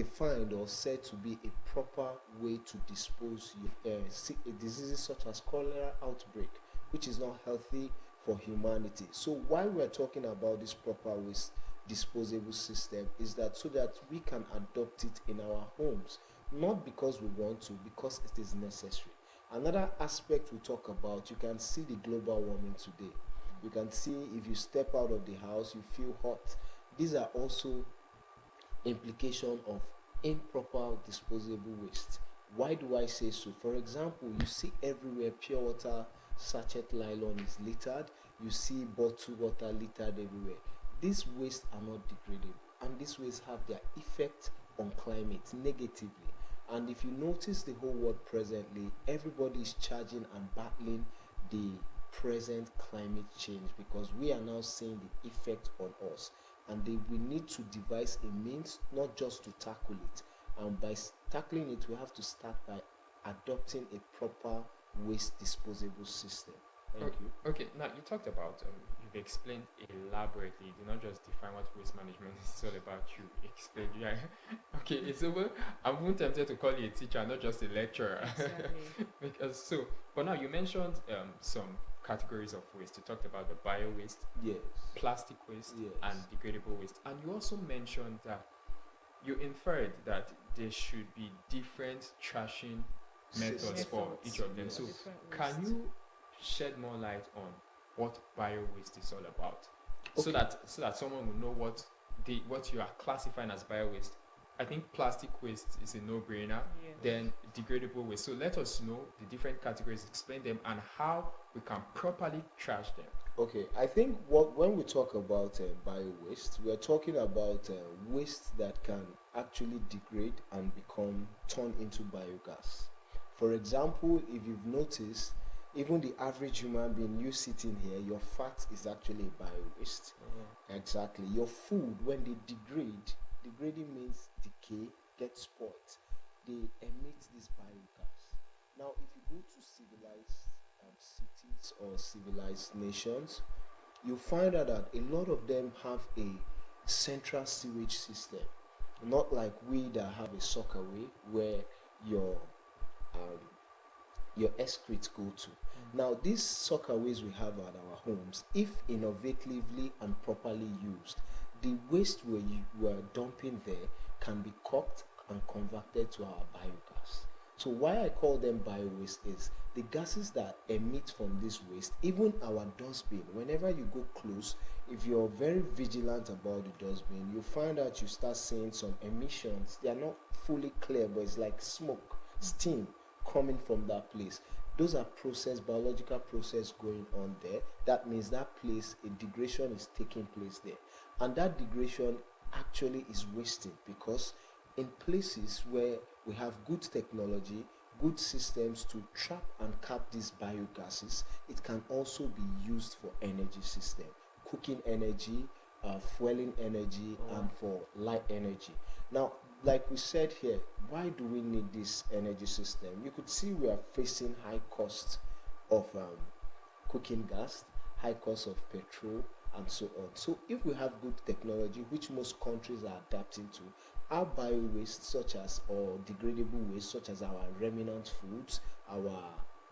defined or said to be a proper way to dispose diseases such as cholera outbreak, which is not healthy for humanity. So why we're talking about this proper waste disposable system is that so that we can adopt it in our homes, not because we want to, because it is necessary. Another aspect we talk about, you can see the global warming today. You can see if you step out of the house, you feel hot. These are also implication of improper disposable waste. Why do I say so? For example, you see everywhere pure water sachet nylon is littered, you see bottled water littered everywhere. These wastes are not degradable, and these wastes have their effect on climate negatively. And if you notice the whole world presently, everybody is charging and battling the present climate change because we are now seeing the effect on us, and we need to devise a means not just to tackle it, and by tackling it we have to start by adopting a proper waste disposable system. Thank you. Okay, now you talked about, you've explained elaborately. You did not just define what waste management is all about. You explained, yeah. Okay, it's over. I'm even tempted to call you a teacher, not just a lecturer. Exactly. Because so, but now you mentioned some categories of waste. You talked about the bio waste, Yes. plastic waste, and Yes. degradable waste, and you also mentioned that you inferred that there should be different trashing methods System. for each of them. Yes. So, Different can waste. you shed more light on what bio waste is all about, so Okay. that someone will know what you are classifying as bio waste? I think plastic waste is a no-brainer. Yes. Then degradable waste. So let us know the different categories, explain them, and how we can properly trash them. Okay, I think when we talk about bio waste, we are talking about waste that can actually degrade and become turned into biogas. For example, if you've noticed, even the average human being, you sitting here, your fat is actually a bio waste. Exactly. Your food, when they degrade, degrading means decay, get spoiled. They emit this biogas. Now, if you go to civilized cities or civilized nations, you find out that a lot of them have a central sewage system, not like we that have a sockaway where your um, your excrete go to. Now, these soccerways we have at our homes, if innovatively and properly used, the waste we're dumping there can be cooked and converted to our biogas. So why I call them bio waste is the gases that emit from this waste, even our dustbin, whenever you go close, if you're very vigilant about the dustbin, you find out you start seeing some emissions. They are not fully clear, but it's like smoke, steam coming from that place. Those are biological process going on there. That means that place, a degradation is taking place there, and that degradation actually is wasted because in places where we have good technology, good systems to trap and cap these biogases, it can also be used for energy system, cooking energy, fueling energy, and for light energy. Now, like we said here, why do we need this energy system? You could see we are facing high cost of cooking gas, high cost of petrol, and so on. So if we have good technology, which most countries are adapting to, our bio waste such as or degradable waste such as our remnant foods, our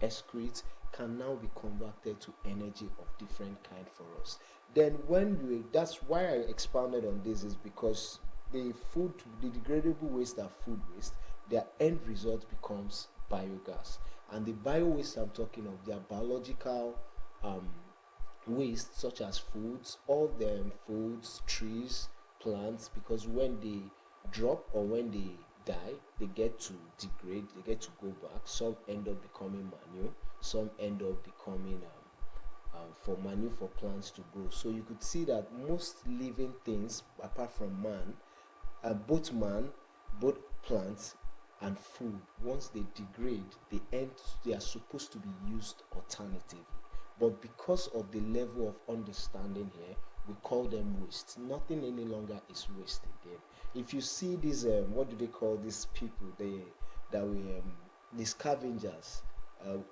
excrete can now be converted to energy of different kind for us. Then that's why I expounded on this is because the degradable waste are food waste, their end result becomes biogas. And the bio waste I'm talking of, they are biological um, waste such as foods, all them foods, trees, plants, because when they drop or when they die, they get to degrade, they get to go back. Some end up becoming manure, some end up becoming for manure for plants to grow. So you could see that most living things, apart from man, both man, both plants and food, once they degrade, they are supposed to be used alternatively. But because of the level of understanding here, we call them waste. Nothing any longer is waste again. If you see these, what do they call these people? The scavengers,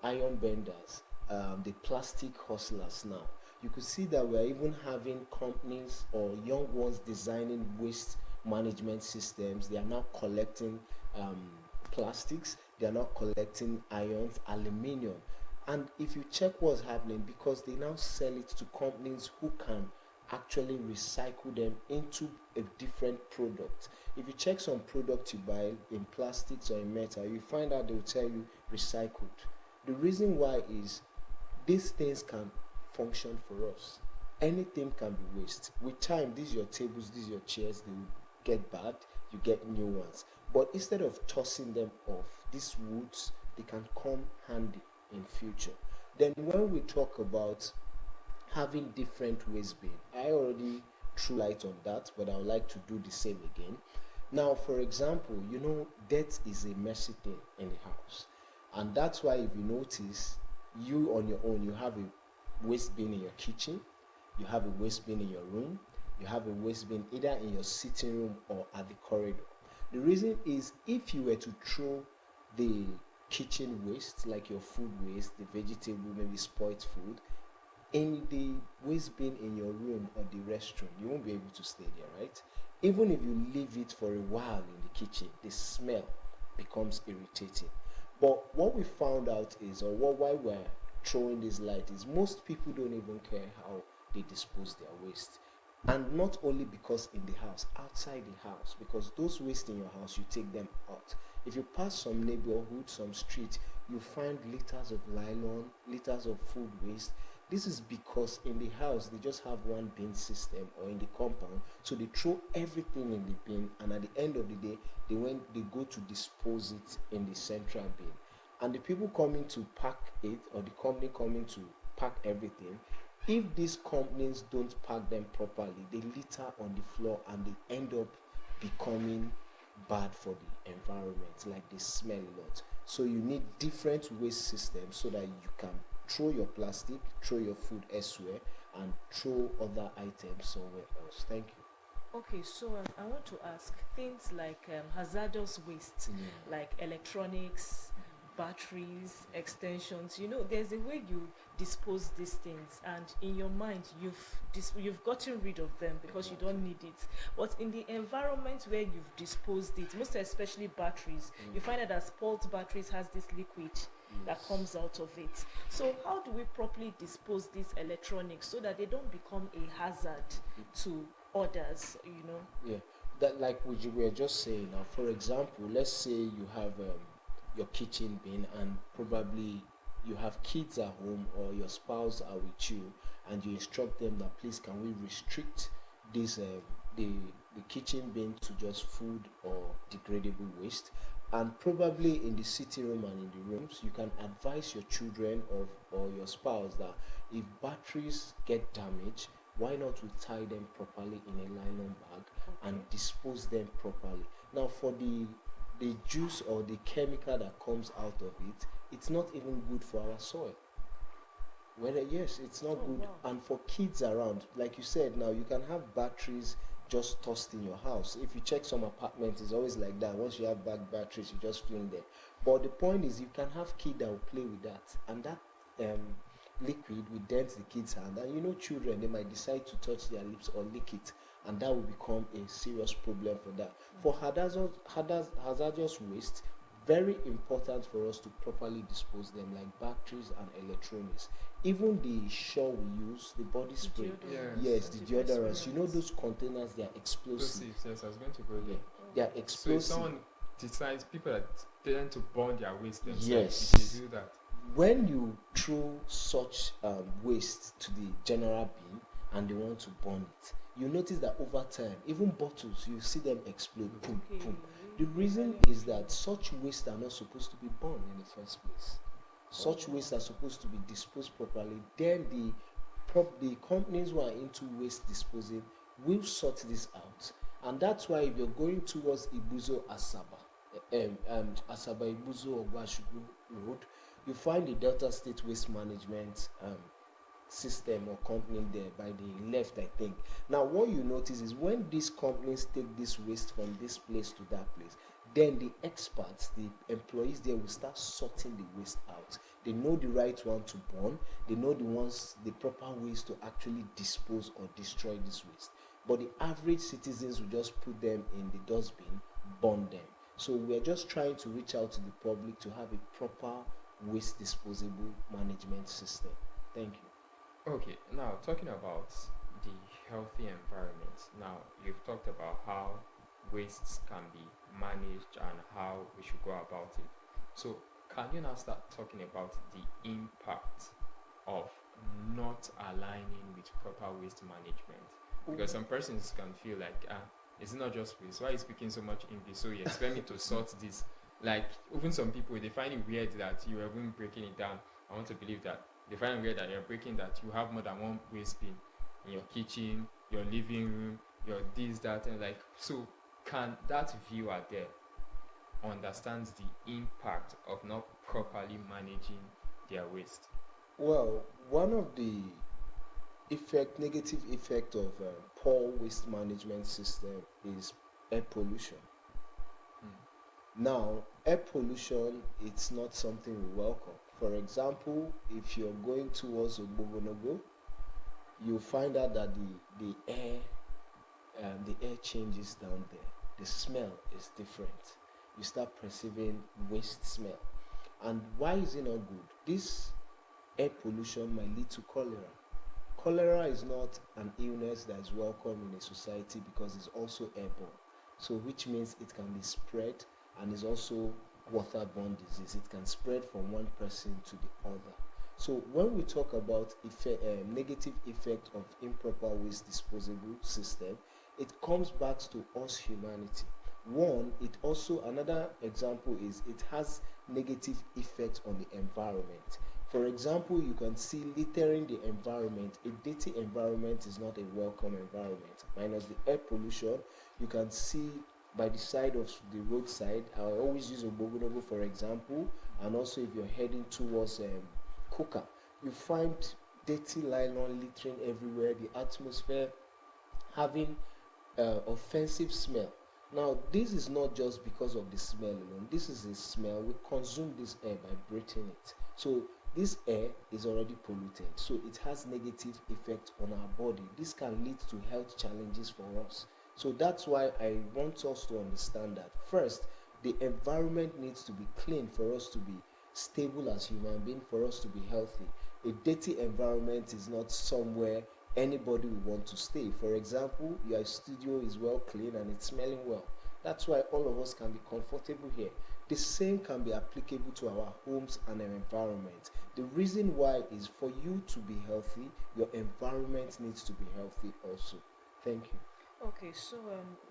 iron benders, the plastic hustlers now. You could see that we're even having companies or young ones designing waste management systems. They are now collecting um, plastics, they are now collecting irons, aluminium. And if you check what's happening, because they now sell it to companies who can actually recycle them into a different product. If you check some products you buy in plastics or in metal, you find out they'll tell you recycled. The reason why is these things can function for us. Anything can be waste. With time, these your tables, these your chairs, they will get bad, you get new ones. But instead of tossing them off, these woods, they can come handy in future. Then when we talk about having different waste bin, I already threw light on that, but I would like to do the same again. Now, for example, death is a messy thing in the house, and that's why if you notice, you on your own, you have a waste bin in your kitchen, you have a waste bin in your room, you have a waste bin either in your sitting room or at the corridor. The reason is if you were to throw the kitchen waste, like your food waste, the vegetable, maybe spoiled food, in the waste bin in your room or the restroom, you won't be able to stay there, right? Even if you leave it for a while in the kitchen, the smell becomes irritating. But what we found out is, or why we're throwing this light is, most people don't even care how they dispose their waste. And not only because in the house, outside the house, because those waste in your house, you take them out. If you pass some neighborhood, some street, you find liters of nylon, liters of food waste. This is because in the house they just have one bin system, or in the compound, so they throw everything in the bin, and at the end of the day, they go to dispose it in the central bin. And the people coming to pack it, or the company coming to pack everything, if these companies don't pack them properly, they litter on the floor and they end up becoming bad for the environment, like they smell a lot. So you need different waste systems so that you can throw your plastic, throw your food elsewhere, and throw other items somewhere else. Thank you. Okay, so I want to ask things like hazardous waste, like electronics, batteries, extensions. There's a way you dispose these things, and in your mind, you've gotten rid of them because you don't need it. But in the environment where you've disposed it, most especially batteries, you find out that spoiled batteries has this liquid that comes out of it. So how do we properly dispose these electronics so that they don't become a hazard to others? Yeah, that like we were just saying now. For example, let's say you have your kitchen bin, and probably you have kids at home, or your spouse are with you, and you instruct them that please can we restrict this the kitchen bin to just food or degradable waste. And probably in the sitting room and in the rooms, you can advise your children or your spouse that if batteries get damaged, why not we tie them properly in a nylon bag and dispose them properly. Now, for the juice or the chemical that comes out of it, it's not even good for our soil. Whether yes, it's not good. Wow. And for kids around, like you said, now you can have batteries just tossed in your house. If you check some apartments, it's always like that. Once you have bad batteries, you just fling them. But the point is, you can have kids that will play with that, and that liquid will dent the kid's hand. And children, they might decide to touch their lips or lick it, and that will become a serious problem for that. For hazardous waste, very important for us to properly dispose them, like batteries and electronics. Even the shaw we use, the body spray, Deodorant. yes, the deodorants. Antiperspirants. Those containers, they are explosive. Explosives, yes, I was going to go Yeah, there. they are So if explosive. someone decides, people that tend to burn their waste themselves, Yes. if they do that, When you throw such waste to the general bin and they want to burn it, you notice that over time, even bottles, you see them explode. Boom, Okay. boom. The reason is that such waste are not supposed to be burned in the first place. Such waste are supposed to be disposed properly. Then the companies who are into waste disposing will sort this out. And that's why if you're going towards Ibuzo Asaba, Asaba Ibuzo or Gwashugu Road, you find the Delta State Waste Management system or company there by the left, I think. Now, what you notice is when these companies take this waste from this place to that place, then the experts, the employees there will start sorting the waste out. They know the right one to burn, they know the proper ways to actually dispose or destroy this waste. but the average citizens will just put them in the dustbin, burn them. So we're just trying to reach out to the public to have a proper waste disposable management system. Thank you. Okay, now talking about the healthy environment. Now, you've talked about how wastes can be managed and how we should go about it. So, can you now start talking about the impact of not aligning with proper waste management? Because some persons can feel like, it's not just waste. Why are you speaking so much English? So you expect me to sort this? Like, even some people, they find it weird that you are even breaking it down. I want to believe that they find it weird that you're breaking that you have more than one waste bin in your kitchen, your living room, your this, that, and like, so can that viewer there understands the impact of not properly managing their waste? Well, one of the negative effect of poor waste management system is air pollution. Now, air pollution, it's not something we welcome. For example, if you're going towards Ogbogonogo, you'll find out that the air changes down there. The smell is different. You start perceiving waste smell. And why is it not good? This air pollution might lead to cholera. Cholera is not an illness that is welcome in a society because it's also airborne. So which means it can be spread and is also waterborne disease. It can spread from one person to the other. So when we talk about negative effect of improper waste disposable system, it comes back to us humanity. One, it also, another example is it has negative effect on the environment. For example, you can see littering the environment. A dirty environment is not a welcome environment. Minus the air pollution, you can see by the side of the roadside. I always use Obogonobo for example, and also if you're heading towards Kuka, you find dirty nylon littering everywhere. The atmosphere having offensive smell. Now, this is not just because of the smell alone. This is a smell. We consume this air by breathing it. So this air is already polluted. So it has negative effect on our body. This can lead to health challenges for us. So that's why I want us to understand that first, the environment needs to be clean for us to be stable as human beings, for us to be healthy. A dirty environment is not somewhere anybody will want to stay. For example, your studio is well clean and it's smelling well. That's why all of us can be comfortable here. The same can be applicable to our homes and our environment. The reason why is for you to be healthy, your environment needs to be healthy also. Thank you. Okay, so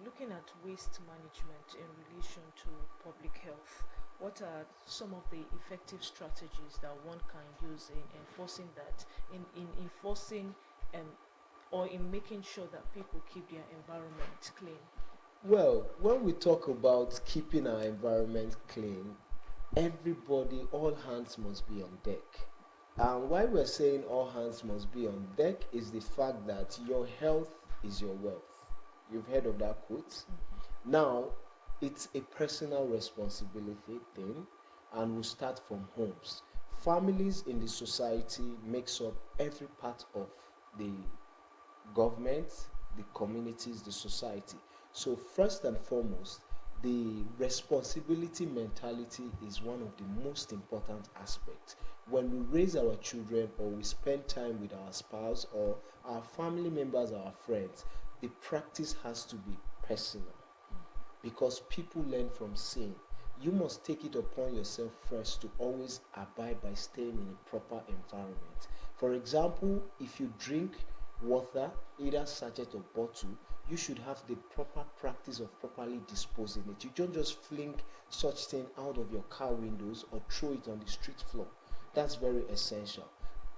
looking at waste management in relation to public health, what are some of the effective strategies that one can use in enforcing that, in enforcing or in making sure that people keep their environment clean? Well, when we talk about keeping our environment clean, everybody, all hands must be on deck. And why we're saying all hands must be on deck is the fact that your health is your wealth. You've heard of that quote? Mm-hmm. Now, it's a personal responsibility thing, and we start from homes. Families in the society makes up every part of the government, the communities, the society. So first and foremost, the responsibility mentality is one of the most important aspects. When we raise our children or we spend time with our spouse or our family members, our friends, the practice has to be personal because people learn from seeing. You must take it upon yourself first to always abide by staying in a proper environment. For example, if you drink water, either sachet or bottle, you should have the proper practice of properly disposing it. You don't just fling such thing out of your car windows or throw it on the street floor. That's very essential.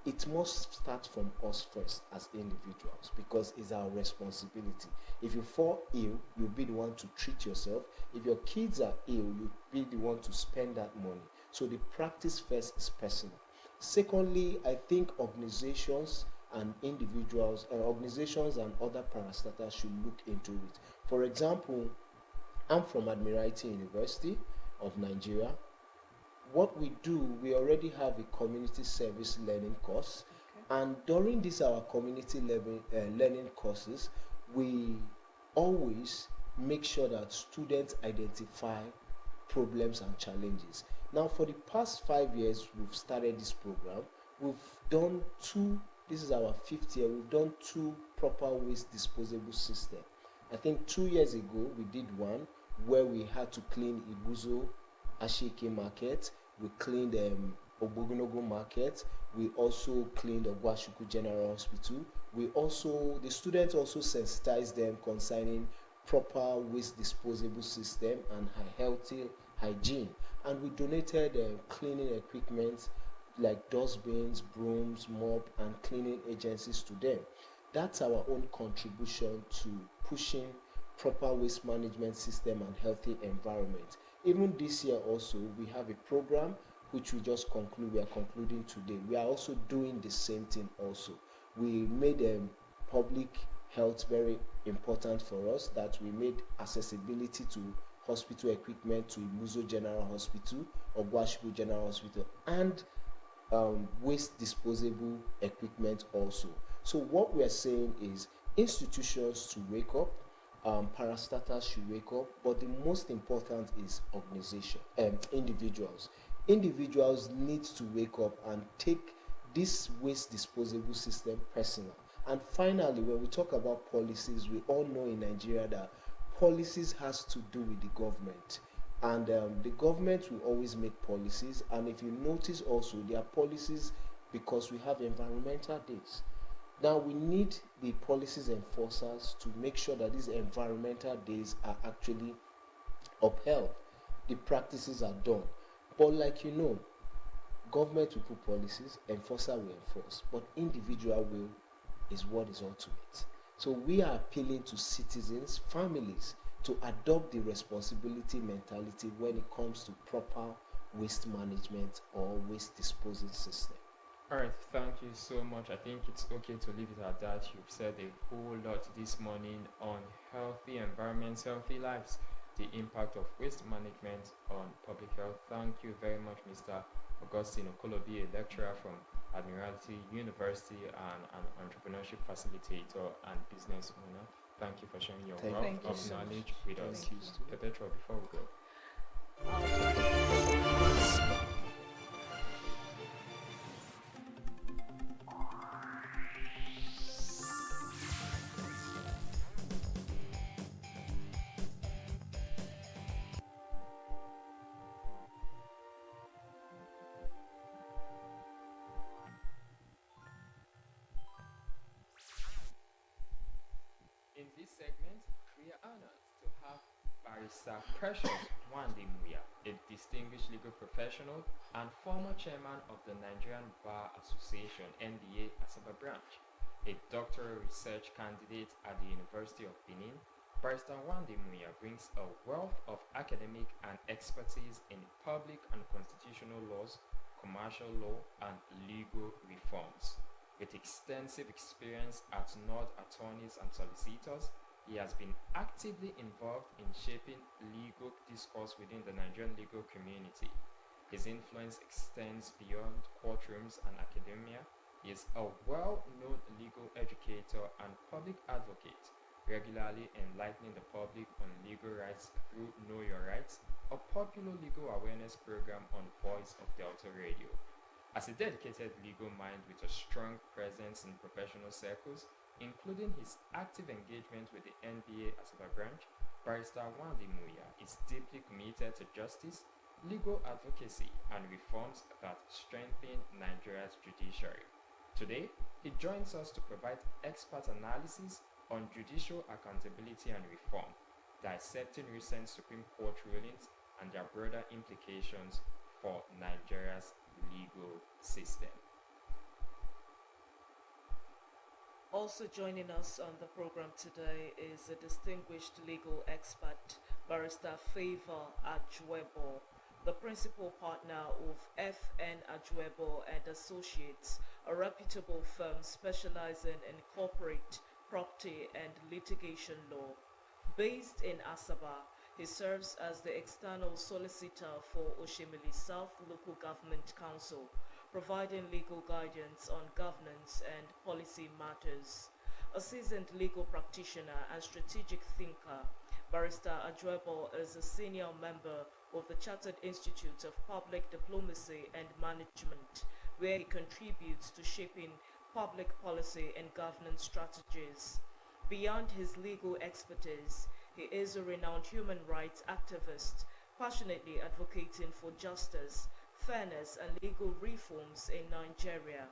It must start from us first as individuals because it's our responsibility. If you fall ill, you'll be the one to treat yourself. If your kids are ill, you'll be the one to spend that money. So the practice first is personal. Secondly, I think organizations and individuals, organizations and other parastatals should look into it. For example, I'm from Admiralty University of Nigeria. What we do, we already have a community service learning course, okay. And during this our community learning courses, we always make sure that students identify problems and challenges. Now, for the past 5 years, we've started this program. We've done two, this is our fifth year, we've done two proper waste disposable system. I think 2 years ago, we did one where we had to clean Iguzo Ashike market, we cleaned Obogonogo market, we also cleaned Ogwashuku General Hospital. The students also sensitized them concerning proper waste disposable system and healthy hygiene. And we donated cleaning equipment like dustbins, brooms, mop, and cleaning agencies to them. That's our own contribution to pushing proper waste management system and healthy environment. Even this year also, we have a program which we are concluding today. We are also doing the same thing also. We made public health very important for us, that we made accessibility to hospital equipment to Imuzo General Hospital, Ogwashipu General Hospital, and waste disposable equipment also. So what we are saying is institutions to wake up, parastatals should wake up, but the most important is organization and individuals. Individuals need to wake up and take this waste disposable system personal. And finally, when we talk about policies, we all know in Nigeria that policies has to do with the government, and the government will always make policies. And if you notice also, there are policies because we have environmental days. Now we need the policies enforcers to make sure that these environmental days are actually upheld, the practices are done. But like government will put policies, enforcer will enforce, but individual will is what is ultimate. So we are appealing to citizens, families, to adopt the responsibility mentality when it comes to proper waste management or waste disposal system. All right, thank you so much. I think it's okay to leave it at that. You've said a whole lot this morning on healthy environments, healthy lives, the impact of waste management on public health. Thank you very much, Mr. Augustine Okolobi, a lecturer from Admiralty University and an entrepreneurship facilitator and business owner. Thank you for sharing your Thank wealth Thank you of so much. knowledge with us. Thank you. Petra, before we go. In this segment, we are honored to have Barrister Precious Wandemuya, a distinguished legal professional and former chairman of the Nigerian Bar Association (NBA) Asaba branch, a doctoral research candidate at the University of Benin. Barrister Wandemuya brings a wealth of academic and expertise in public and constitutional laws, commercial law, and legal reforms. With extensive experience at Nord attorneys and solicitors, he has been actively involved in shaping legal discourse within the Nigerian legal community. His influence extends beyond courtrooms and academia. He is a well-known legal educator and public advocate, regularly enlightening the public on legal rights through Know Your Rights, a popular legal awareness program on Voice of Delta Radio. As a dedicated legal mind with a strong presence in professional circles, including his active engagement with the NBA Asaba branch, Barrister Wandemuya is deeply committed to justice, legal advocacy, and reforms that strengthen Nigeria's judiciary. Today, he joins us to provide expert analysis on judicial accountability and reform, dissecting recent Supreme Court rulings and their broader implications for Nigeria's legal system. Also joining us on the program today is a distinguished legal expert, Barrister Favor Ajwebo, the principal partner of FN Ajwebo and Associates, a reputable firm specializing in corporate, property, and litigation law. Based in Asaba, he serves as the external solicitor for Oshimili South Local Government Council, providing legal guidance on governance and policy matters. A seasoned legal practitioner and strategic thinker, Barrister Ajuebo is a senior member of the Chartered Institute of Public Diplomacy and Management, where he contributes to shaping public policy and governance strategies. Beyond his legal expertise, he is a renowned human rights activist, passionately advocating for justice, fairness, and legal reforms in Nigeria.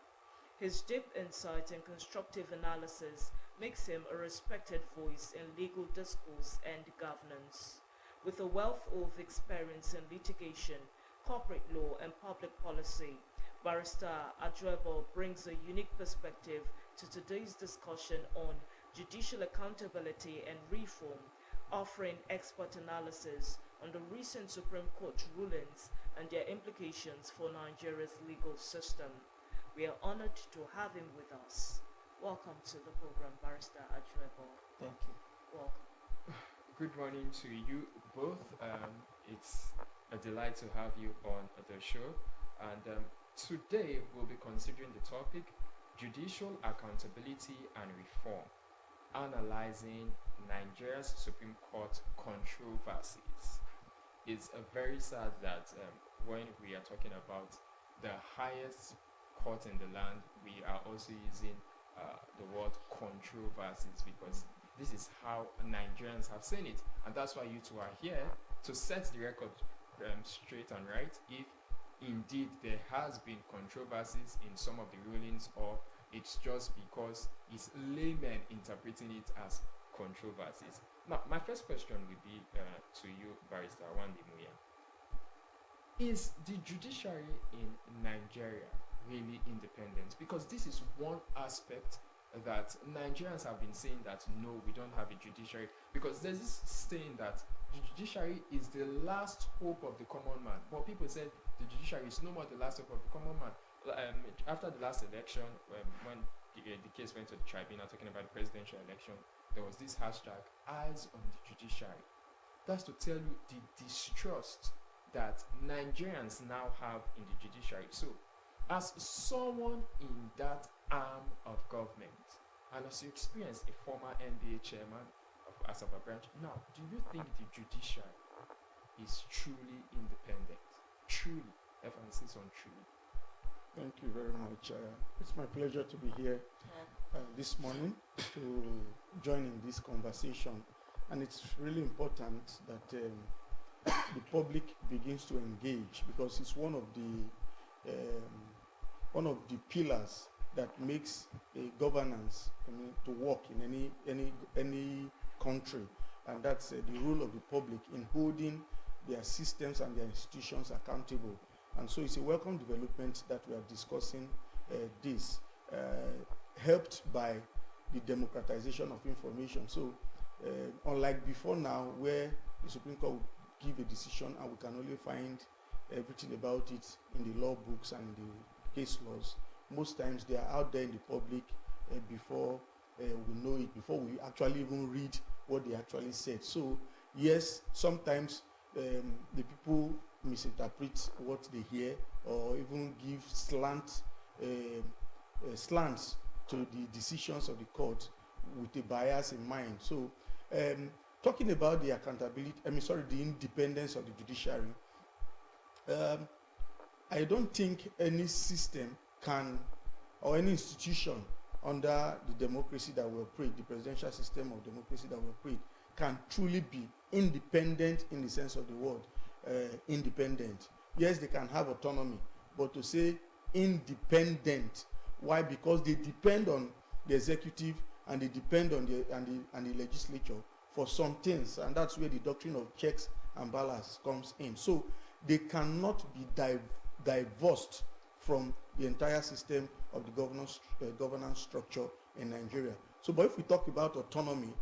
His deep insight and constructive analysis makes him a respected voice in legal discourse and governance. With a wealth of experience in litigation, corporate law, and public policy, Barrister Ajuebo brings a unique perspective to today's discussion on judicial accountability and reform, offering expert analysis on the recent Supreme Court rulings and their implications for Nigeria's legal system. We are honored to have him with us. Welcome to the program, Barrister Ajuebo. Thank you. Welcome. Good morning to you both. It's a delight to have you on the show. And today we'll be considering the topic judicial accountability and reform, analyzing Nigeria's Supreme Court controversies. It's very sad that when we are talking about the highest court in the land, we are also using the word controversies, because this is how Nigerians have seen it, and that's why you two are here to set the record straight and right. If indeed there has been controversies in some of the rulings, or it's just because it's laymen interpreting it as controversies. Now, my first question would be to you, Barrister Wande Muya. Is the judiciary in Nigeria really independent? Because this is one aspect that Nigerians have been saying that no, we don't have a judiciary, because there's this saying that the judiciary is the last hope of the common man. But people said the judiciary is no more the last hope of the common man. After the last election, when the case went to the tribunal talking about the presidential election, there was this hashtag, eyes on the judiciary. That's to tell you the distrust that Nigerians now have in the judiciary. So, as someone in that arm of government, and as you experience a former NBA chairman of Asaba branch, now, do you think the judiciary is truly independent? Truly, emphasis on truly. Thank you very much. It's my pleasure to be here this morning to join in this conversation. And it's really important that the public begins to engage, because it's one of the pillars that makes a governance to work in any country, and that's the role of the public in holding their systems and their institutions accountable. And so it's a welcome development that we are discussing this, helped by the democratization of information. So unlike before now, where the Supreme Court would give a decision and we can only find everything about it in the law books and the case laws, most times they are out there in the public before we know it, before we actually even read what they actually said. So yes, sometimes the people misinterpret what they hear, or even give slants to the decisions of the court with a bias in mind. So talking about the accountability, the independence of the judiciary, I don't think any system can, or any institution under the democracy that we operate, the presidential system of democracy that we operate, can truly be independent in the sense of the word. Independent. Yes, they can have autonomy, but to say independent, why? Because they depend on the executive and they depend on the legislature for some things, and that's where the doctrine of checks and balance comes in. So they cannot be divorced from the entire system of the governance structure in Nigeria. So, but if we talk about autonomy,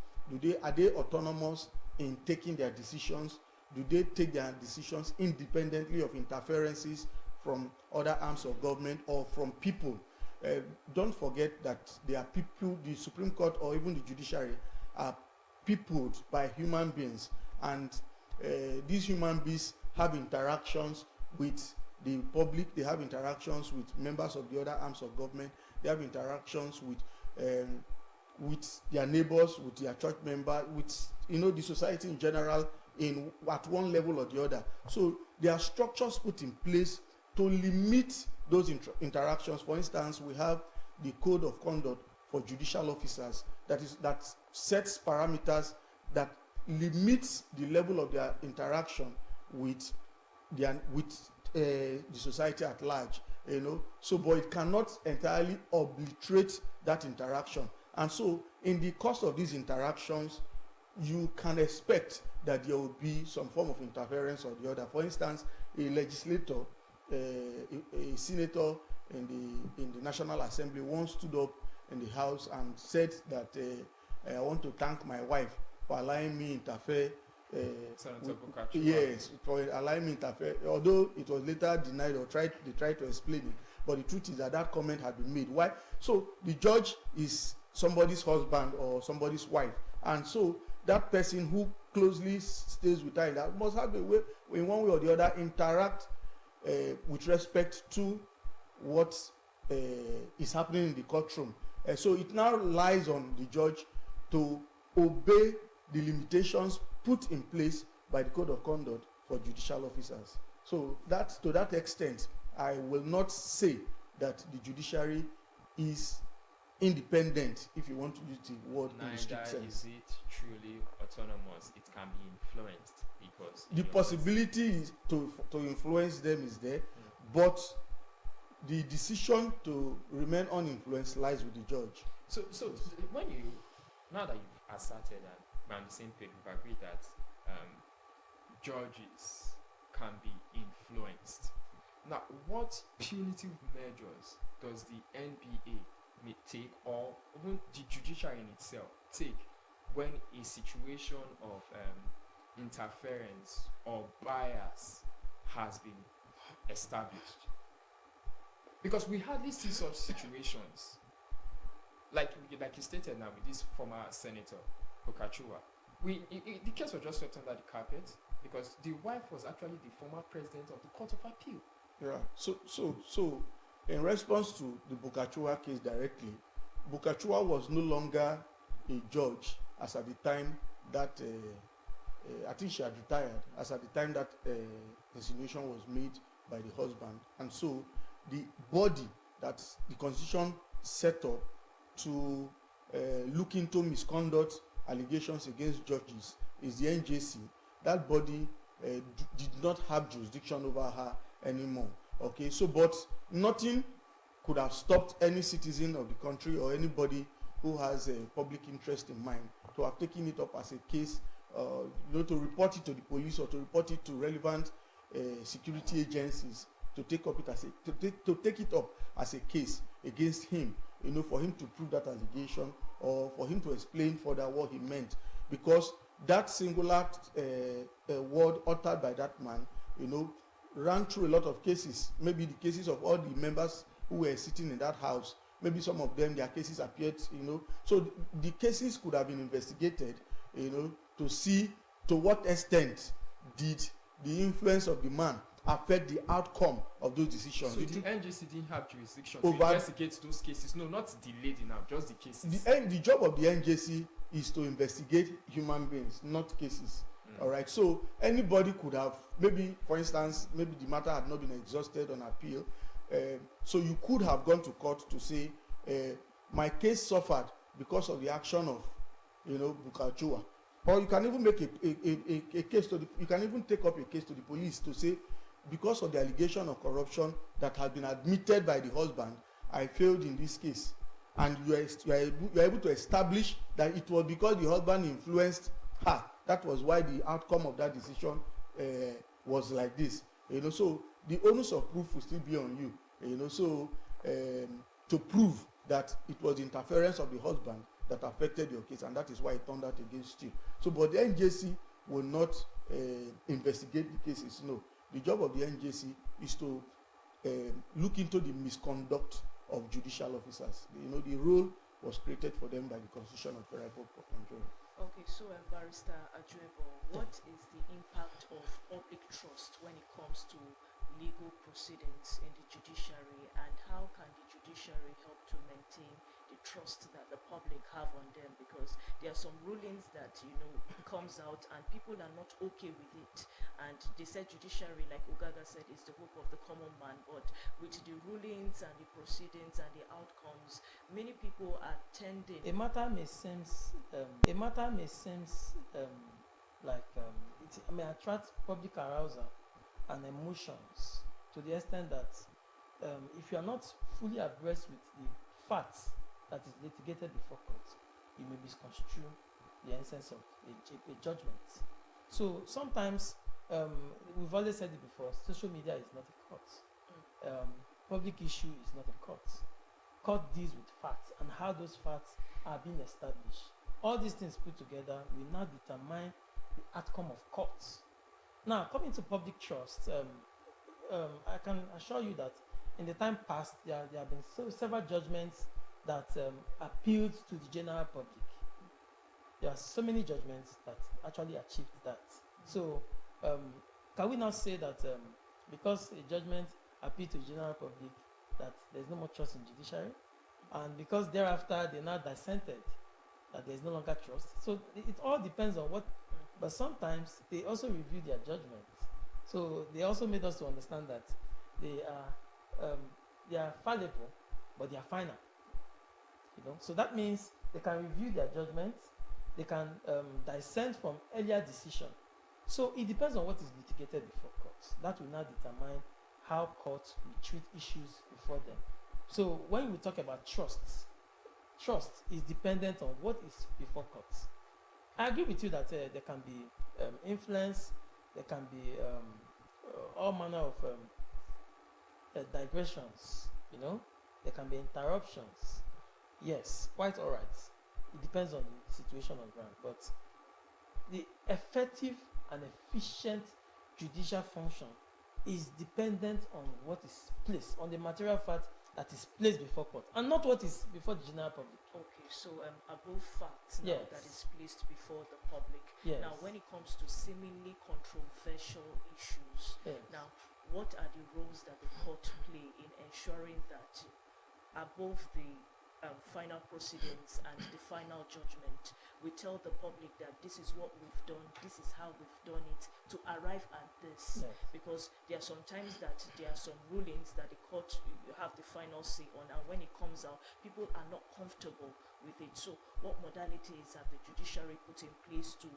are they autonomous in taking their decisions? Do they take their decisions independently of interferences from other arms of government or from people? Don't forget that there are people, the Supreme Court or even the judiciary are peopled by human beings, and these human beings have interactions with the public, they have interactions with members of the other arms of government, they have interactions with with their neighbors, with their church member, with the society in general, in at one level or the other. So there are structures put in place to limit those interactions. For instance, we have the code of conduct for judicial officers that sets parameters that limits the level of their interaction with the society at large. So but it cannot entirely obliterate that interaction. And so in the course of these interactions, you can expect that there will be some form of interference or the other. For instance, a legislator, a senator in the National Assembly once stood up in the House and said that I want to thank my wife for allowing me interfere. Senator Bukachua. Yes, for allowing me interfere. Although it was later denied or they tried to explain it, but the truth is that comment had been made. Why? So the judge is somebody's husband or somebody's wife, and so that person who closely stays with her that must have a way, in one way or the other, interact with respect to what is happening in the courtroom. So it now lies on the judge to obey the limitations put in place by the code of conduct for judicial officers. So that, to that extent, I will not say that the judiciary is independent, if you want to use the word in the strict Neither sense. is it truly autonomous. It can be influenced because The possibility is to influence them is there, but the decision to remain uninfluenced lies with the judge. So when you, now that you've asserted and we're on the same page, we've agreed that judges can be influenced. Now, what punitive measures does the NBA take, or even the judiciary in itself take, when a situation of interference or bias has been established? Because we hardly see such situations. Like you stated now with this former senator, Bukachua. The case was just swept under the carpet because the wife was actually the former president of the Court of Appeal. Yeah. So in response to the Bukachua case directly, Bukachua was no longer a judge as at the time that I think she had retired, as at the time that insinuation was made by the husband. And so the body that the Constitution set up to look into misconduct allegations against judges is the NJC. That body did not have jurisdiction over her anymore. Okay, so but nothing could have stopped any citizen of the country or anybody who has a public interest in mind to have taken it up as a case, to report it to the police or to report it to relevant security agencies, to take up it as to take it up as a case against him, for him to prove that allegation or for him to explain further what he meant, because that singular word uttered by that man, ran through a lot of cases. Maybe the cases of all the members who were sitting in that house, maybe some of them, their cases appeared, so the cases could have been investigated, to see to what extent did the influence of the man affect the outcome of those decisions. So the NJC didn't have jurisdiction to investigate those cases? No, not the lady now, just the cases. The job of the NJC is to investigate human beings, not cases. All right, so anybody could have, maybe for instance, maybe the matter had not been exhausted on appeal, so you could have gone to court to say my case suffered because of the action of Bukachua, or you can even make a case to you can even take up a case to the police to say, because of the allegation of corruption that had been admitted by the husband, I failed in this case, and you are able to establish that it was because the husband influenced her. That was why the outcome of that decision was like this. So the onus of proof will still be on you. So to prove that it was the interference of the husband that affected your case, and that is why it turned out against you. So, but the NJC will not investigate the cases. No, the job of the NJC is to look into the misconduct of judicial officers. The role was created for them by the Constitution of the Republic of Nigeria. Okay, so Barrister Ajuebo, what is the impact of public trust when it comes to legal proceedings in the judiciary, and how can the judiciary help to maintain the the trust that the public have on them, because there are some rulings that comes out and people are not okay with it, and they said judiciary, like Ugaga said, is the hope of the common man, but with the rulings and the proceedings and the outcomes, many people are tending. A matter may seem like it may attract public arousal and emotions to the extent that if you are not fully abreast with the facts that is litigated before court, you may misconstrue the essence of a judgment. So sometimes, we've always said it before, social media is not a court. Public issue is not a court. Court deals with facts and how those facts are being established. All these things put together will now determine the outcome of courts. Now, coming to public trust, I can assure you that in the time past, there have been several judgments that appealed to the general public. There are so many judgments that actually achieved that. So, can we now say that because a judgment appealed to the general public, that there's no more trust in judiciary? And because thereafter they now dissented, that there's no longer trust? So, it all depends on what. But sometimes they also review their judgments. So they also made us to understand that they are fallible, but they are final. So that means they can review their judgments, they can dissent from earlier decision. So it depends on what is litigated before courts. That will now determine how courts will treat issues before them. So when we talk about trust is dependent on what is before courts. I agree with you that there can be influence, there can be all manner of digressions, there can be interruptions. Yes, quite all right. It depends on the situation on ground, but the effective and efficient judicial function is dependent on what is placed, on the material fact that is placed before court, and not what is before the general public. Okay, so above facts now Yes. that is placed before the public. Yes. Now, when it comes to seemingly controversial issues, Yes. now what are the roles that the court play in ensuring that above the final proceedings and the final judgment, we tell the public that this is what we've done, this is how we've done it to arrive at this? Yes. Because there are sometimes that there are some rulings that the court you have the final say on, and when it comes out, people are not comfortable with it. So what modalities have the judiciary put in place to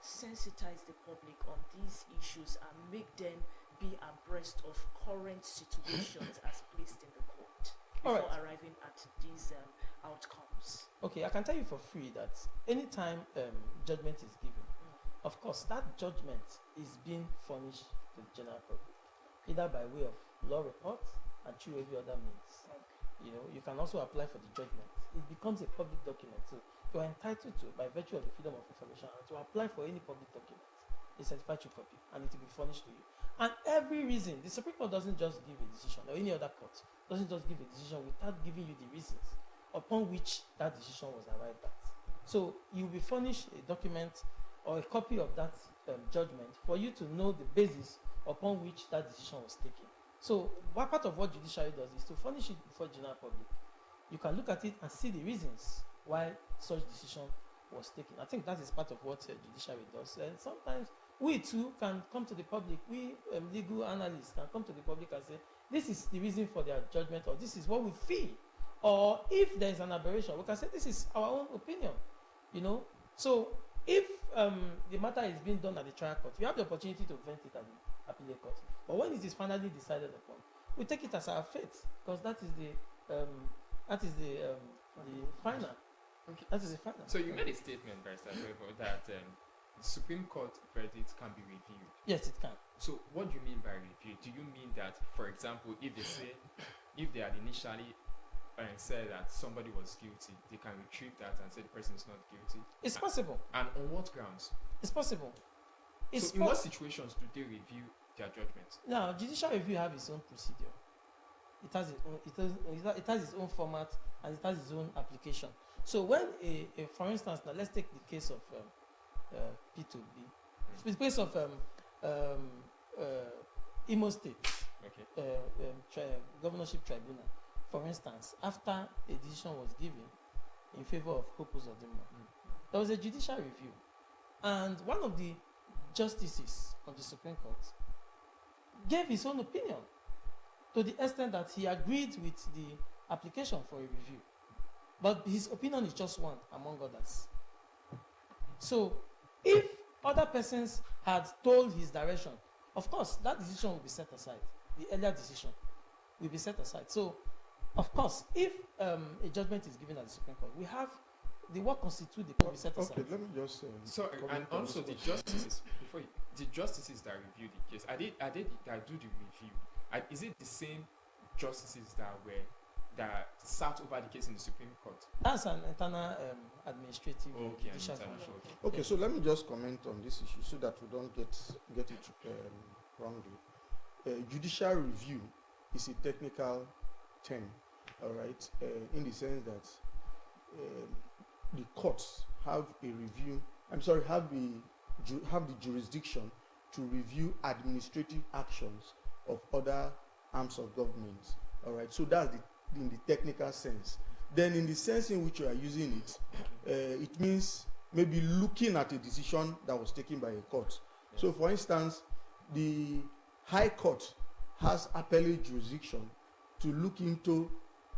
sensitize the public on these issues and make them be abreast of current situations as placed in the court before Alright. arriving at these outcomes? Okay, I can tell you for free that anytime judgment is given, of course, that judgment is being furnished to the general public, either by way of law reports and through every other means. You can also apply for the judgment. It becomes a public document. So you are entitled to, by virtue of the freedom of information, to apply for any public document, a certified true copy, and it will be furnished to you. And every reason, the Supreme Court doesn't just give a decision, or any other court doesn't just give a decision without giving you the reasons upon which that decision was arrived at. So you will be furnished a document or a copy of that judgment for you to know the basis upon which that decision was taken. So one part of what judiciary does is to furnish it before general public. You can look at it and see the reasons why such decision was taken. I think that is part of what judiciary does. And sometimes we too can come to the public, we legal analysts can come to the public and say, this is the reason for their judgment, or this is what we feel. Or if there is an aberration, we can say this is our own opinion. So if the matter is being done at the trial court, you have the opportunity to vent it at the appellate court. But when it is finally decided upon, we take it as our fate, because that is the final. Okay. That is the final. So you made a statement, Barrister Agbego, that the Supreme Court verdict can be reviewed. Yes, it can. So what do you mean by review? Do you mean that, for example, if they had initially said that somebody was guilty, they can retrieve that and say the person is not guilty? It's possible. And on what grounds? It's possible. So in what situations do they review their judgments? Now, judicial review have its own procedure. It has its own format, and it has its own application. So when for instance, now let's take the case of P2B, the case of Imo State Okay. Governorship Tribunal. for instance, after a decision was given in favor of Hope Uzodinma, there was a judicial review, and one of the justices of the Supreme Court gave his own opinion to the extent that he agreed with the application for a review. But his opinion is just one among others. So, if other persons had told his direction, of course, that decision will be set aside. The earlier decision will be set aside. So, of course, if a judgment is given at the Supreme Court, we have the what constitutes the court will be set aside. Okay, let me just Sorry, and also the justices the justices that review the case, are they that do the review? Is it the same justices that sat over the case in the Supreme Court? That's an internal administrative judicial function. Okay, so let me just comment on this issue so that we don't get it wrongly. Judicial review is a technical term, all right, in the sense that the courts have a review. Have the jurisdiction to review administrative actions of other arms of government. All right, so that's in the technical sense. Then, in the sense in which you are using it, it means maybe looking at a decision that was taken by a court. Yes. So, for instance, the High Court has appellate jurisdiction to look into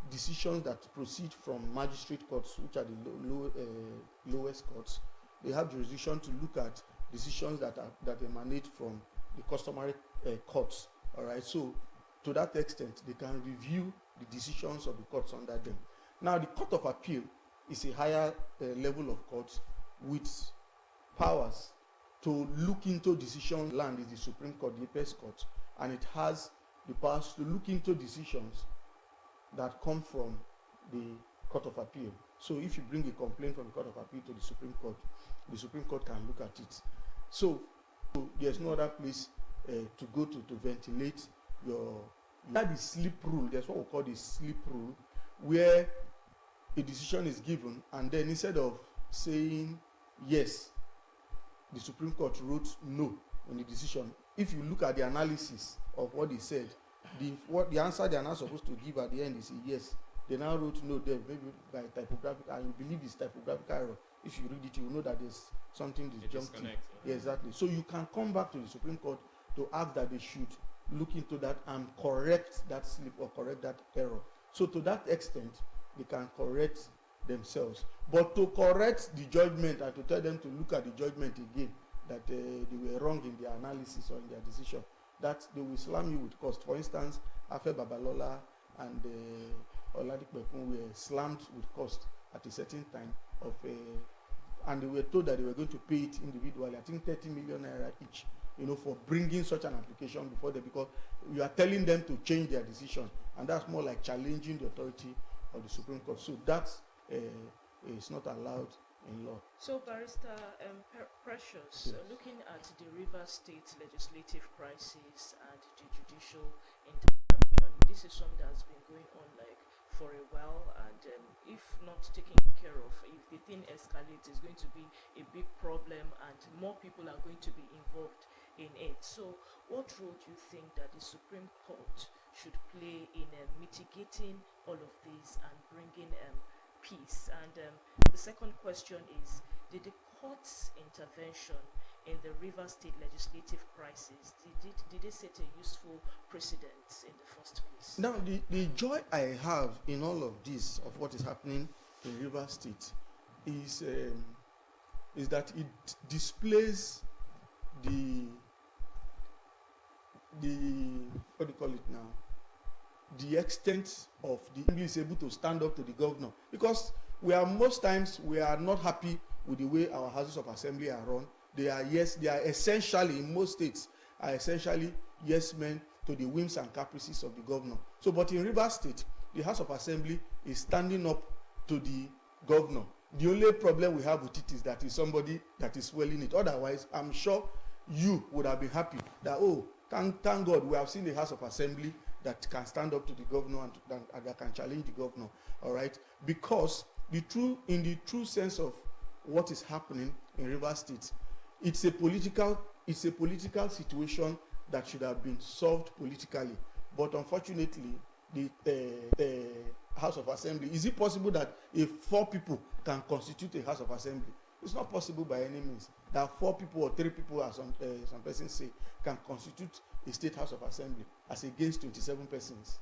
decisions that proceed from magistrate courts, which are the lowest courts. They have jurisdiction to look at decisions that emanate from the customary courts. All right, so to that extent, they can review the decisions of the courts under them. Now, the Court of Appeal is a higher level of court with powers to look into decisions. Land is the Supreme Court, the apex court, and it has the powers to look into decisions that come from the Court of Appeal. So if you bring a complaint from the Court of Appeal to the Supreme Court can look at it. So there's no other place to go to ventilate your. You have the sleep rule. That's what we call the sleep rule, where a decision is given, and then instead of saying yes, the Supreme Court wrote no on the decision. If you look at the analysis of what they said, the answer they are not supposed to give at the end is a yes. They now wrote no there, maybe by typographical, and you believe it's typographical error. If you read it, you will know that there's something disjunctive. Yeah, exactly. So you can come back to the Supreme Court to ask that they should look into that and correct that slip or correct that error. So to that extent, they can correct themselves. But to correct the judgment and to tell them to look at the judgment again, that they were wrong in their analysis or in their decision, that they will slam you with cost. For instance, Afe Babalola and Oladipekun were slammed with cost at a certain time and they were told that they were going to pay it individually. I think 30 million naira each, for bringing such an application before them, because you are telling them to change their decision, and that's more like challenging the authority of the Supreme Court. So that is not allowed in law. So, Barrister Precious, yes. Looking at the Rivers State legislative crisis and the judicial intervention, this is something that's been going on for a while, and if not taken care of, if the thing escalates, it's going to be a big problem, and more people are going to be involved in it. So, what role do you think that the Supreme Court should play in mitigating all of this and bringing peace? And the second question is, did the court's intervention in the Rivers State legislative crisis, did it set a useful precedent in the first place? Now, the joy I have in all of this, of what is happening in Rivers State, is that it displays the what do you call it now? The extent of the Assembly is able to stand up to the governor, because most times we are not happy with the way our houses of assembly are run. They are essentially, in most states, are essentially yes men to the whims and caprices of the governor. So, but in Rivers State, the House of Assembly is standing up to the governor. The only problem we have with it is that it's somebody that is swelling it. Otherwise, I'm sure you would have been happy that, thank God we have seen the House of Assembly that can stand up to the governor and that can challenge the governor. All right, because in the true sense of what is happening in Rivers State, it's a political situation that should have been solved politically. But unfortunately, the House of Assembly. Is it possible that if 4 people can constitute a House of Assembly? It's not possible by any means that 4 people or 3 people, as some persons say, can constitute a state House of Assembly as against 27 persons.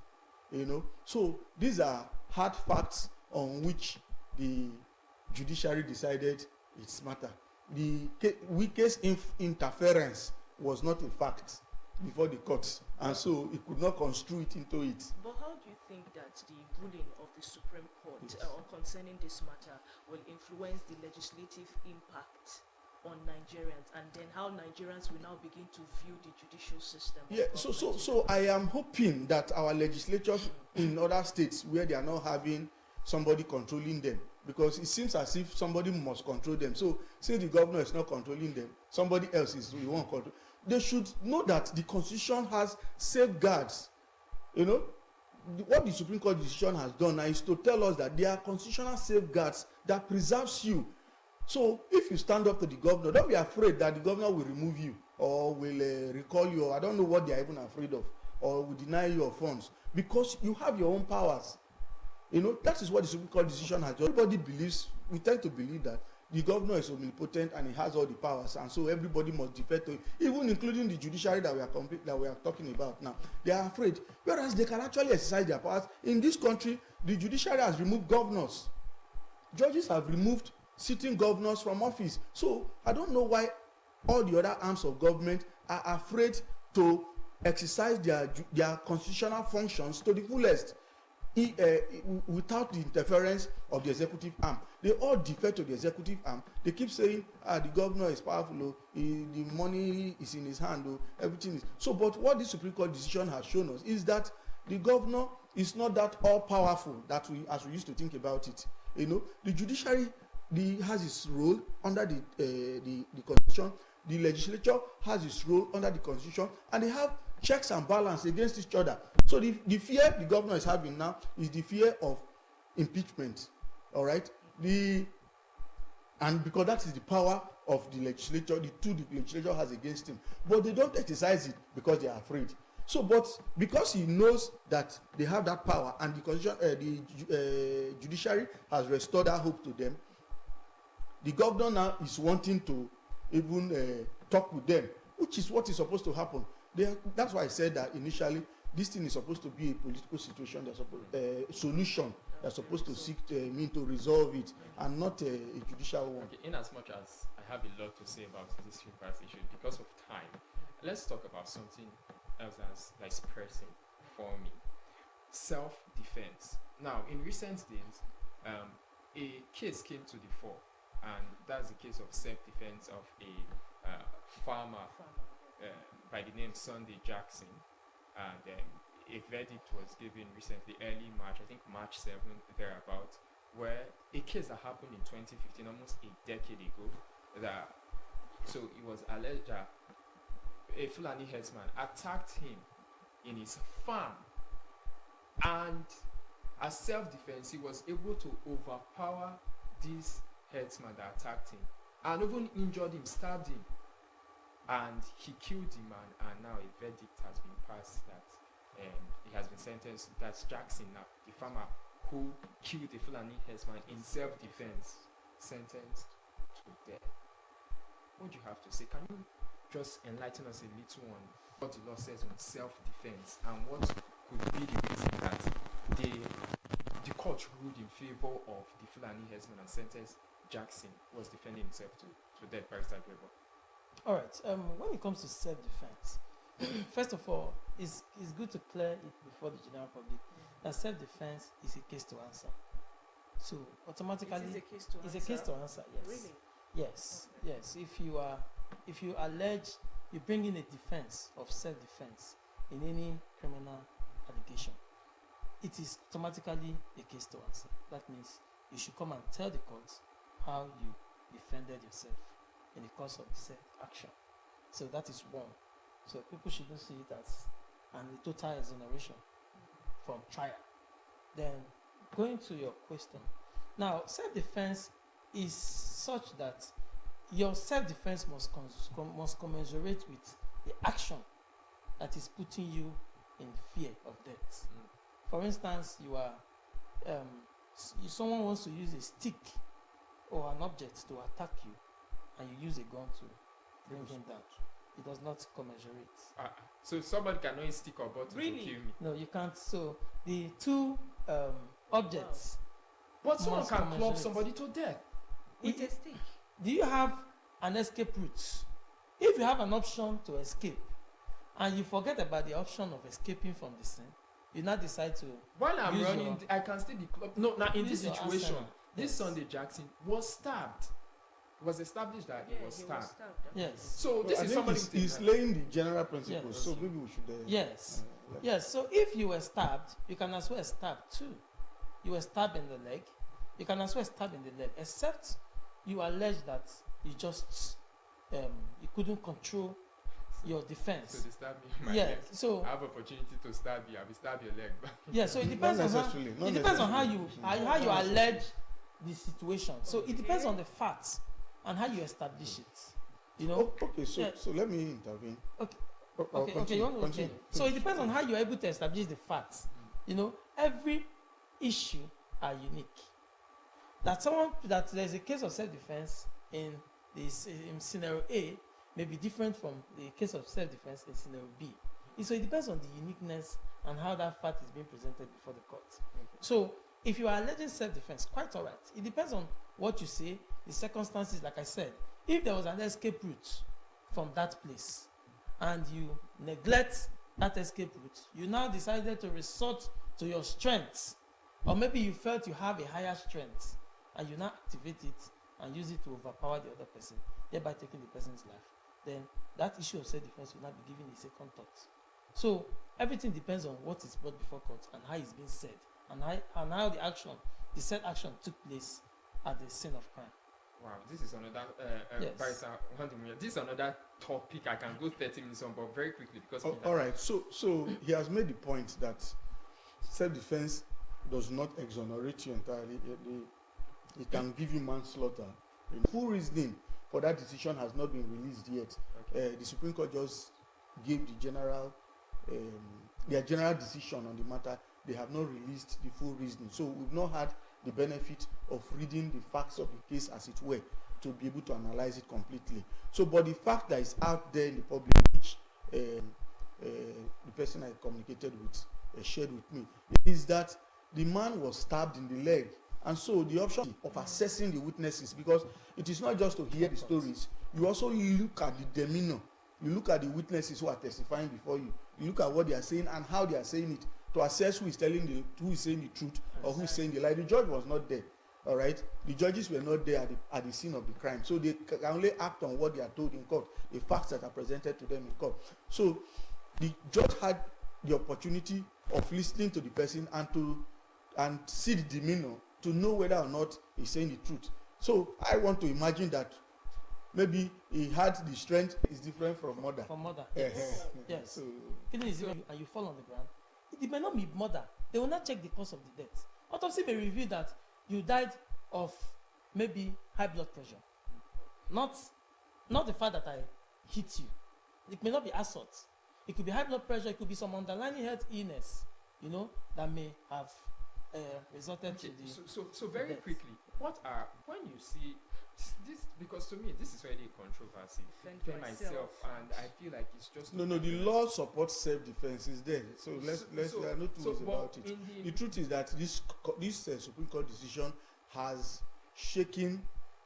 You know, so these are hard facts on which the judiciary decided its matter. The weakest interference was not a fact before the courts, and so it could not construe it into it. But how do you think that the ruling of the Supreme Court concerning this matter will influence the legislative impact on Nigerians, and then how Nigerians will now begin to view the judicial system? Yeah, so I am hoping that our legislatures in other states where they are not having somebody controlling them, because it seems as if somebody must control them. So since the governor is not controlling them, somebody else is the one control. They should know that the Constitution has safeguards. You know, what the Supreme Court decision has done now is to tell us that there are constitutional safeguards that preserves you. So if you stand up to the governor, don't be afraid that the governor will remove you or will recall you, or I don't know what they are even afraid of, or will deny you your funds, because you have your own powers. You know, that is what the Supreme Court decision has done. Everybody believes, we tend to believe that the governor is omnipotent and he has all the powers, and so everybody must defer to him, even including the judiciary that we are talking about now. They are afraid, whereas they can actually exercise their powers. In this country, the judiciary has removed governors. Judges have removed sitting governors from office. So I don't know why all the other arms of government are afraid to exercise their constitutional functions to the fullest. Without the interference of the executive arm. They all defer to the executive arm. They keep saying, the governor is powerful, the money is in his hand, everything is. So, but what the Supreme Court decision has shown us is that the governor is not that all powerful that as we used to think about it. You know, the judiciary has its role under the Constitution. The legislature has its role under the Constitution, and they have checks and balance against each other. So the fear the governor is having now is the fear of impeachment. All right, and because that is the power of the legislature, the legislature has against him, but they don't exercise it because they are afraid. So, but because he knows that they have that power, and the Constitution, the judiciary has restored that hope to them, the governor now is wanting to even talk with them, which is what is supposed to happen. That's why I said that initially this thing is supposed to be a political situation, solution. They're supposed to seek to resolve it, and not a judicial one. Okay, in as much as I have a lot to say about this reverse issue, because of time, let's talk about something else that's pressing for me. Self-defense. Now, in recent days, a case came to the fore, and that's the case of self-defense of a farmer by the name Sunday Jackson, and a verdict was given recently, early March, I think March 7th, thereabout, where a case that happened in 2015, almost a decade ago, so it was alleged that a Fulani herdsman attacked him in his farm, and as self-defense, he was able to overpower this herdsman that attacked him, and even injured him, stabbed him, and he killed the man, and now a verdict has been passed that he has been sentenced. That's Jackson now, the farmer who killed the Fulani herdsman in self-defense, sentenced to death. What do you have to say? Can you just enlighten us a little on what the law says on self-defense, and what could be the reason that the court ruled in favor of the Fulani herdsman and sentenced Jackson, who was defending himself to death, Barrister Agwebo? All right. When it comes to self-defense, first of all, it's good to clear it before the general public that self-defense is a case to answer. So automatically, it's a case to answer. Yes. Really? Yes. Okay. Yes. If you allege, you bring in a defense of self-defense in any criminal allegation, it is automatically a case to answer. That means you should come and tell the court how you defended yourself in the course of the said action. So that is one. So people shouldn't see it as a total exoneration from trial. Then going to your question. Now, self-defense is such that your self-defense must commensurate with the action that is putting you in fear of death. For instance, you are someone wants to use a stick or an object to attack you, and you use a gun to bring him down. It does not commensurate. So somebody cannot use stick or bottle Really? to kill me. No, you can't. So the two objects. But someone Must can club commensurate. somebody to death. With I- a stick. Do you have an escape route? If you have an option to escape, and you forget about the option of escaping from the scene, you now decide to While I'm use running, your- I can still be clubbed. No, now in use this your situation, arsenal. this Yes. Sunday Jackson was stabbed. It was established that Yeah, he was stabbed. Yes. So Well, this I is think somebody he's, with a he's knife. laying the general principles. Yes. So maybe we should. Yes. like- Yes. So if you were stabbed, you can as well stab too. You were stabbed in the leg. You can as well stab in the leg, except you allege that you just you couldn't control your So defense. they stab me in my Yeah. leg. So I have opportunity to stab you. I will stab your leg back. yeah. So it Not depends on how. necessarily. Not It depends on how necessarily. you how you allege the situation. So it depends on the facts and how you establish it. You know. Oh, okay, so Yeah. so let me intervene. Okay. Okay, Okay, you want to continue. okay. So it depends on how you're able to establish the facts. You know, every issue are unique. That there's a case of self-defense in this in scenario A may be different from the case of self-defense in scenario B. So it depends on the uniqueness and how that fact is being presented before the court. So if you are alleging self-defense, quite all right. It depends on what you say, the circumstances, like I said. If there was an escape route from that place and you neglect that escape route, you now decided to resort to your strengths, or maybe you felt you have a higher strength and you now activate it and use it to overpower the other person, thereby taking the person's life, then that issue of self-defense will not be given a second thought. So everything depends on what is brought before court and how it's being said, and how the said action took place at the scene of crime. Wow, this is another Yes. Barrister Wandimuya, this is another topic I can go 30 minutes on, but very quickly because All right. So he has made the point that self-defense does not exonerate you entirely. It can give you manslaughter. The full reasoning for that decision has not been released yet. Okay. The Supreme Court just gave their general decision on the matter. They have not released the full reasoning. So we've not had the benefit of reading the facts of the case, as it were, to be able to analyze it completely. So, but the fact that it's out there in the public, which the person I communicated with shared with me, is that the man was stabbed in the leg. And so the option of assessing the witnesses, because it is not just to hear the stories, you also look at the demeanor, you look at the witnesses who are testifying before you, you look at what they are saying and how they are saying it, to assess who is saying the truth or who is saying the lie. The judge was not there. All right, the judges were not there at the scene of the crime, so they can only act on what they are told in court, the facts that are presented to them in court. So the judge had the opportunity of listening to the person and see the demeanor to know whether or not he's saying the truth. So I want to imagine that maybe he had the strength is different from murder. For murder, yes. Yes. So Killing is different and you fall on the ground. It may not be murder. They will not check the cause of the death. Autopsy may reveal that you died of maybe high blood pressure. Not the fact that I hit you. It may not be assault. It could be high blood pressure. It could be some underlying health illness, that may have resulted Okay, to the. so very death. quickly, when you see this, because to me this is already a controversy. Defend Myself, and I feel like it's just no, the law supports self-defense. Is there. So let's there are no two ways but about it. in The truth is that this Supreme Court decision has shaken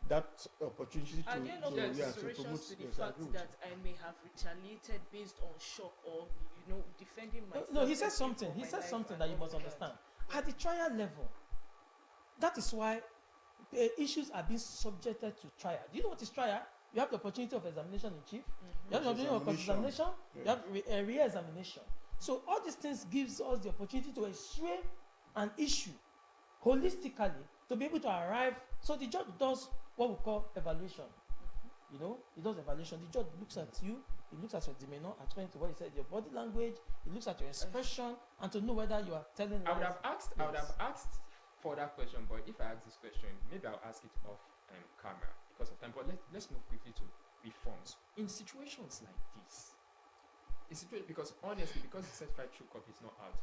that opportunity Are there not yes, considerations to the yes, I fact agree with that I may have retaliated based on shock or defending myself? No, he said and something. for He my said life something and that you all must of that? understand. At the trial level, that is why issues are being subjected to trial. Do you know what is trial? You have the opportunity of examination in chief. You have the opportunity of Examination. cross-examination. You have re-examination. So all these things gives us the opportunity to x-ray an issue holistically to be able to arrive. So the judge does what we call evaluation. He does evaluation. The judge looks at you. He looks at your demeanor, according to what he said, your body language. He looks at your expression, and to know whether you are telling I would lies. have asked for that question, but if I ask this question, maybe I'll ask it off camera because of time. But let's move quickly to reforms in situations like this. Because honestly, because the certified true copy is not out,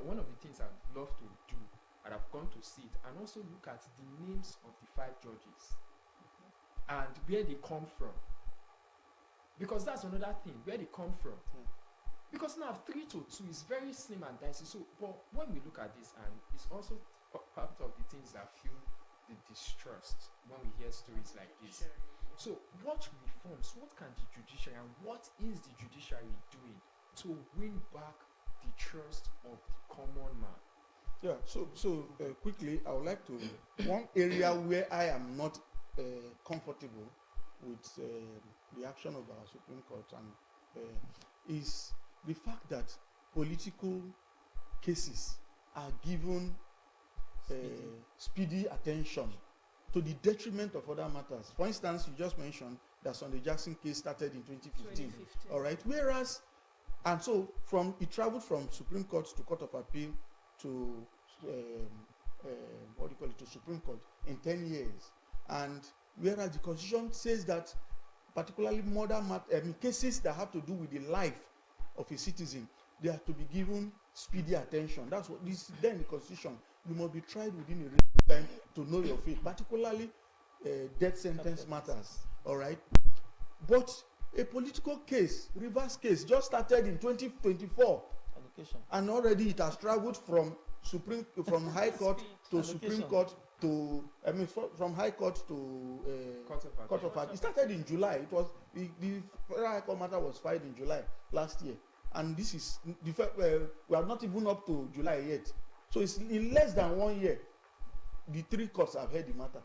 one of the things I'd love to do, and I've gone to see it, and also look at the names of the 5 judges and where they come from. Because that's another thing, where they come from. Because now 3 to 2 is very slim and dicey. So, but when we look at this, and it's also part of the things that fuel the distrust when we hear stories like this. So, what reforms, what can the judiciary, and what is the judiciary doing to win back the trust of the common man? Yeah, so quickly, I would like to, one area where I am not comfortable with the action of our Supreme Court and is the fact that political cases are given speedy attention to the detriment of other matters. For instance, you just mentioned that Sunday Jackson case started in 2015. All right, whereas, and so it traveled from Supreme Court to Court of Appeal to what do you call it, to Supreme Court in 10 years. And whereas the Constitution says that particularly cases that have to do with the life of a citizen, they are to be given speedy attention. That's what this then the Constitution. You must be tried within a reasonable time to know your fate, particularly death sentence matters. All right, but a political case, reverse case, just started in 2024, and already it has traveled from High Court to Supreme Court to from High Court to Court of Appeal. It started in July. It was the Federal High Court matter was filed in July last year, and this is we are not even up to July yet. So it's in less than 1 year, the 3 courts have heard the matter,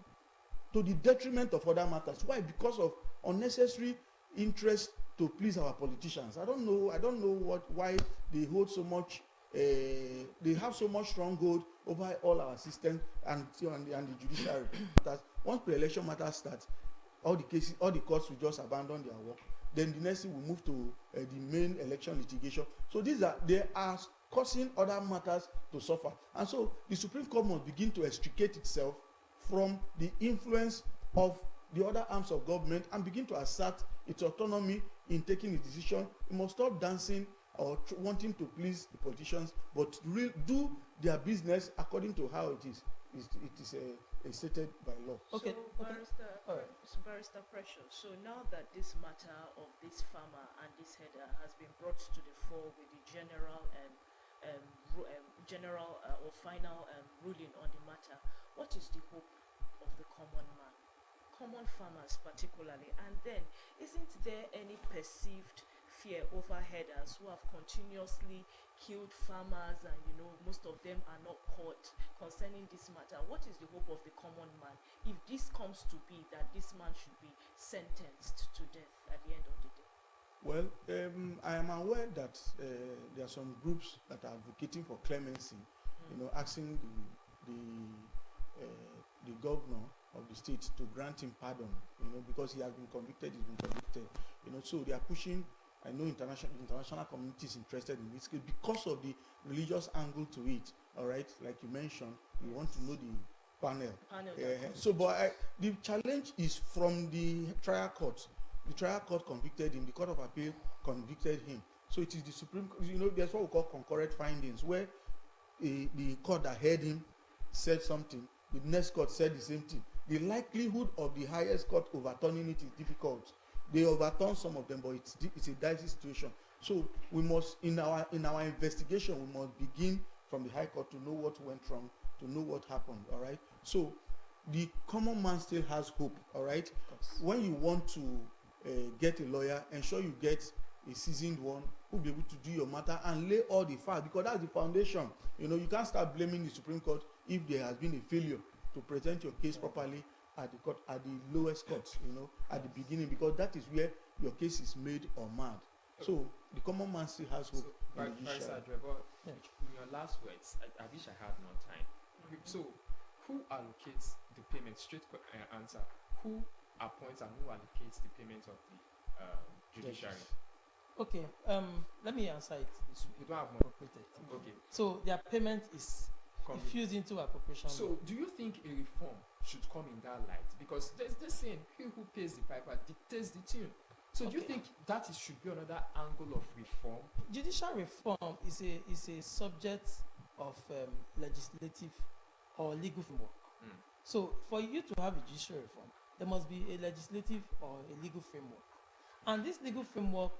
to the detriment of other matters. Why? Because of unnecessary interest to please our politicians. I don't know why they hold so much. They have so much stronghold over all our systems and the judiciary. Once pre-election matters start, all the courts will just abandon their work. Then the next thing will move to the main election litigation. So they are causing other matters to suffer. And so the Supreme Court must begin to extricate itself from the influence of the other arms of government and begin to assert its autonomy in taking its decision. It must stop dancing or wanting to please the politicians, but do their business according to how it is. It is stated by law. Okay. So, Barrister Precious, so now that this matter of this farmer and this header has been brought to the fore with the general or final ruling on the matter, what is the hope of the common man, common farmers particularly? And then, isn't there any perceived fear over headers who have continuously killed farmers, and most of them are not caught concerning this matter? What is the hope of the common man if this comes to be that this man should be sentenced to death at the end of the day? Well, I am aware that there are some groups that are advocating for clemency, asking the governor of the state to grant him pardon, because he has been convicted, so they are pushing. I know international community is interested in this case because of the religious angle to it. All right, like you mentioned, you want to know the panel. The challenge is from the trial court. The trial court convicted him. The Court of Appeal convicted him. So it is the Supreme Court. There's what we call concurrent findings, where the court that heard him said something. The next court said the same thing. The likelihood of the highest court overturning it is difficult. They overturn some of them, but it's a dicey situation. So we must, in our investigation, we must begin from the High Court to know what went wrong, to know what happened. All right. So the common man still has hope. All right. When you want to get a lawyer, ensure you get a seasoned one who will be able to do your matter and lay all the facts, because that's the foundation. You can't start blaming the Supreme Court if there has been a failure to present your case properly at the court, at the lowest court, at the beginning, because that is where your case is made or marred. So the common man still has hope. In your last words, I wish I had more time. So, who allocates the payment? Straight answer. Who appoints and who allocates the payment of the judiciary? Okay. Let me answer it. You don't have more. Okay. So their payment is infused into appropriation. So, do you think a reform should come in that light? Because there's this saying, he who pays the piper dictates the tune. So do you think that should be another angle of reform? Judicial reform is a subject of legislative or legal framework. Mm. So for you to have a judicial reform, there must be a legislative or a legal framework. And this legal framework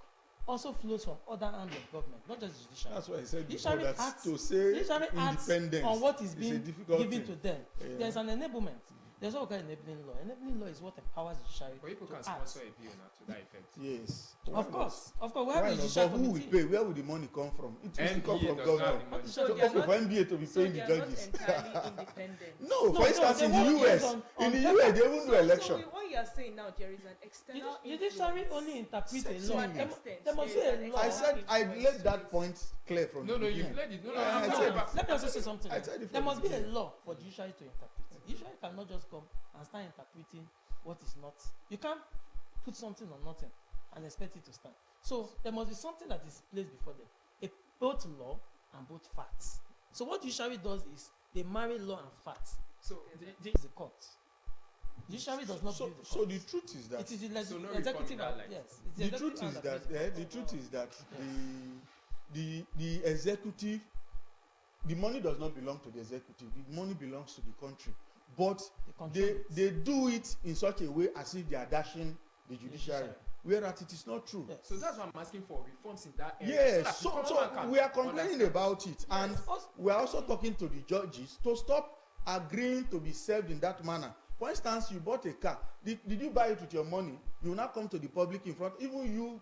also flows from other arms of government, not just judiciary. That's why I said before Judiciary that acts- to say Judiciary acts independence on what is a being difficult given thing. to them. Yeah. There's an enablement. There's what we call enabling law. Enabling law is what empowers judiciary But people to can act. sponsor a bill now to that effect. Yes. Of course. We have Why a not? judicial But who will committee. pay? Where will the money come from? It will come NBA from does not have government. the money. So So they are okay, not- for NBA to be So paying they the are not judges. entirely independent. No, No, for no, instance, they in work the US, based on in the paper. US, they won't do election. So what you are saying now, there is an external Judiciary influence. only interprets a To law. an There extent, there must be there is a an law. I external said I influence let to that this. point clear from No, the no, you've beginning. let it. No, no, Yeah, I I'm said not it. about- Let me also say something. I said it There from must the be a beginning. law for judiciary to interpret. Judiciary cannot just come and start interpreting what is not. You can't put something on nothing and expect it to stand. So there must be something that is placed before them. Both law and both facts. So what judiciary does is they marry law and facts. So It's the court. Judiciary does not So, build the so court. the truth is that It is the So no executive reform in that arm. light. Yes. It's the executive truth arm is that that plays the the court. truth is that the executive, the money does not belong to the executive. The money belongs to the country, but They control they it. they do it in such a way as if they are dashing the judiciary, whereas it is not true. Yes. So that's why I'm asking for reforms in that area. Yes, so, so, that the so common man can we are complaining understand. about it, and Yes. we are also talking to the judges to stop agreeing to be served in that manner. For instance, you bought a car. Did you buy it with your money? You will now come to the public in front. Even you,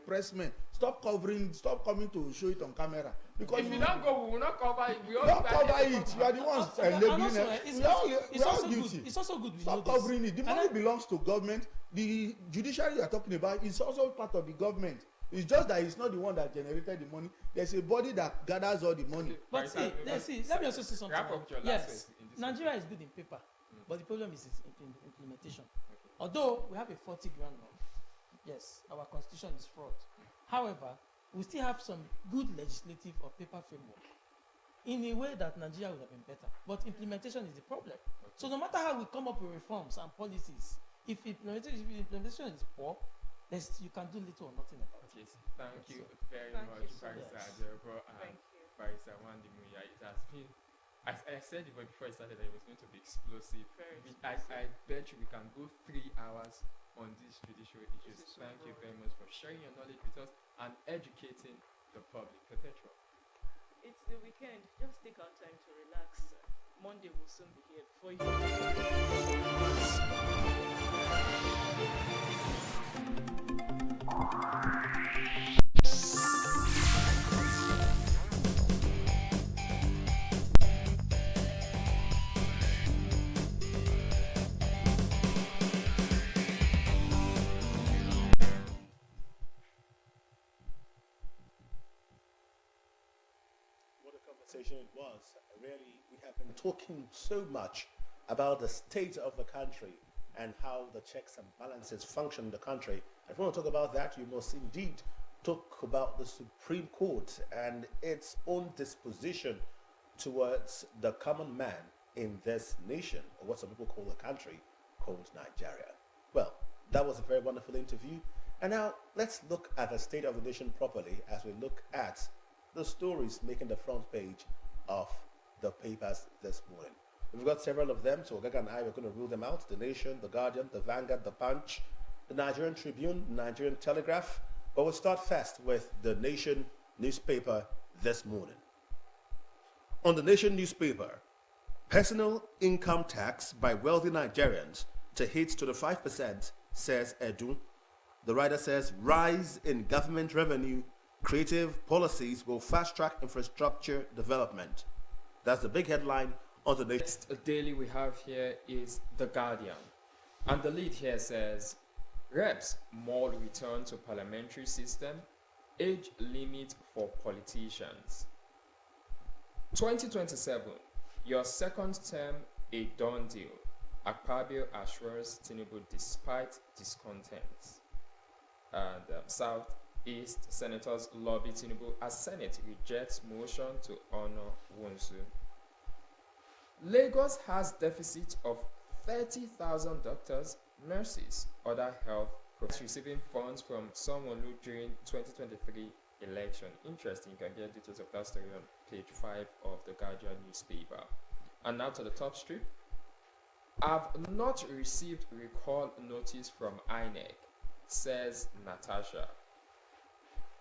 pressmen, stop coming to show it on camera. Because If you don't go, we will not cover it. We all don't back cover it. it. You are the ones And enabling also, it. it's We are also- it's also guilty. good. It's also good. We know Stop this. covering it. The And money I- belongs to government. The judiciary you are talking about is also part of the government. It's just that it's not the one that generated the money. There's a body that gathers all the money. But see, let me also say something. Wrap up your last Yes, verse in this Nigeria is good in paper, but the problem is its implementation. Okay. Although we have a 40 grand law, yes, our constitution is fraud. However, we still have some good legislative or paper framework in a way that Nigeria would have been better. But implementation is the problem. So no matter how we come up with reforms and policies, if implementation is poor, you can do little or nothing about it. Okay, thank you very Thank much, you so Barrister much. Adebo and Thank you. Barrister Wandimuya. It has been, I said it before it started that it was going to be explosive. Very I bet you we can go 3 hours on these judicial issues. This is so Thank you broad. very much for sharing your knowledge with us and educating the public. Perpetual. It's the weekend. Just take our time to relax. Monday will soon be here for you. What a conversation it was. Really, we have been talking so much about the state of the country and how the checks and balances function in the country. If you want to talk about that, you must indeed talk about the Supreme Court and its own disposition towards the common man in this nation, or what some people call a country called Nigeria. Well, that was a very wonderful interview. And now let's look at the state of the nation properly as we look at the stories making the front page of the papers this morning. We've got several of them, so Gaga and I are going to rule them out. The Nation, The Guardian, The Vanguard, The Punch, The Nigerian Tribune, The Nigerian Telegraph. But we'll start first with The Nation newspaper this morning. On The Nation newspaper, personal income tax by wealthy Nigerians to hit 25%, says Edu. The writer says, rise in government revenue, creative policies will fast-track infrastructure development. That's the big headline on the Next daily we have here is The Guardian. And the lead here says, Reps more return to parliamentary system, age limit for politicians. 2027, your second term a done deal. Akpabio assures Tinubu despite discontent. And Southeast senators lobby Tinubu as Senate rejects motion to honor Wonsu. Lagos has deficit of 30,000 doctors, nurses, other health professionals receiving funds from Sanwo-Olu during 2023 election. Interesting. You can get details of that story on page 5 of the Guardian newspaper. And now to the top strip. I've not received recall notice from INEC, says Natasha.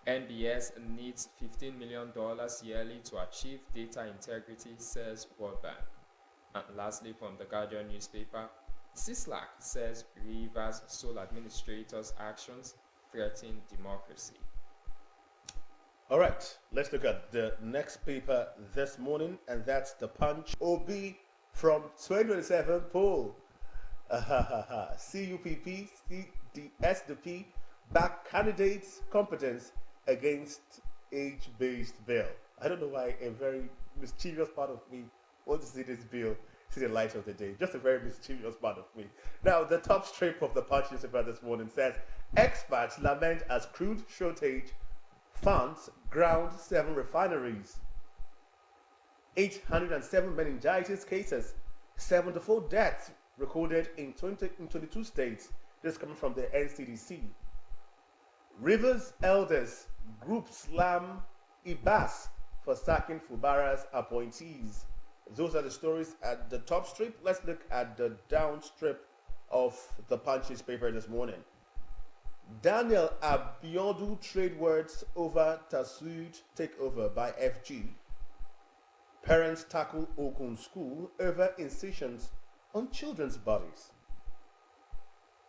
NBS needs $15 million yearly to achieve data integrity, says World Bank. And lastly, from the Guardian newspaper, CISLAC says Rivers Sole Administrator's actions threaten democracy. All right, let's look at the next paper this morning, and that's the Punch. OB from 2027 poll. CUPP, the SDP back candidates' competence against age-based bill. I don't know why a very mischievous part of me wants to see this bill see the light of the day. Just a very mischievous part of me. Now, the top strip of the Punch newspaper this morning says, experts lament as crude shortage funds ground 7 refineries. 807 meningitis cases, 74 deaths recorded in 22 states. This coming from the NCDC. Rivers elders group slam Ibas for sacking Fubara's appointees. Those are the stories at the top strip. Let's look at the down strip of the Punch newspaper this morning. Daniel Abiodun trade words over Tasud takeover by FG. Parents tackle Okun school over incisions on children's bodies.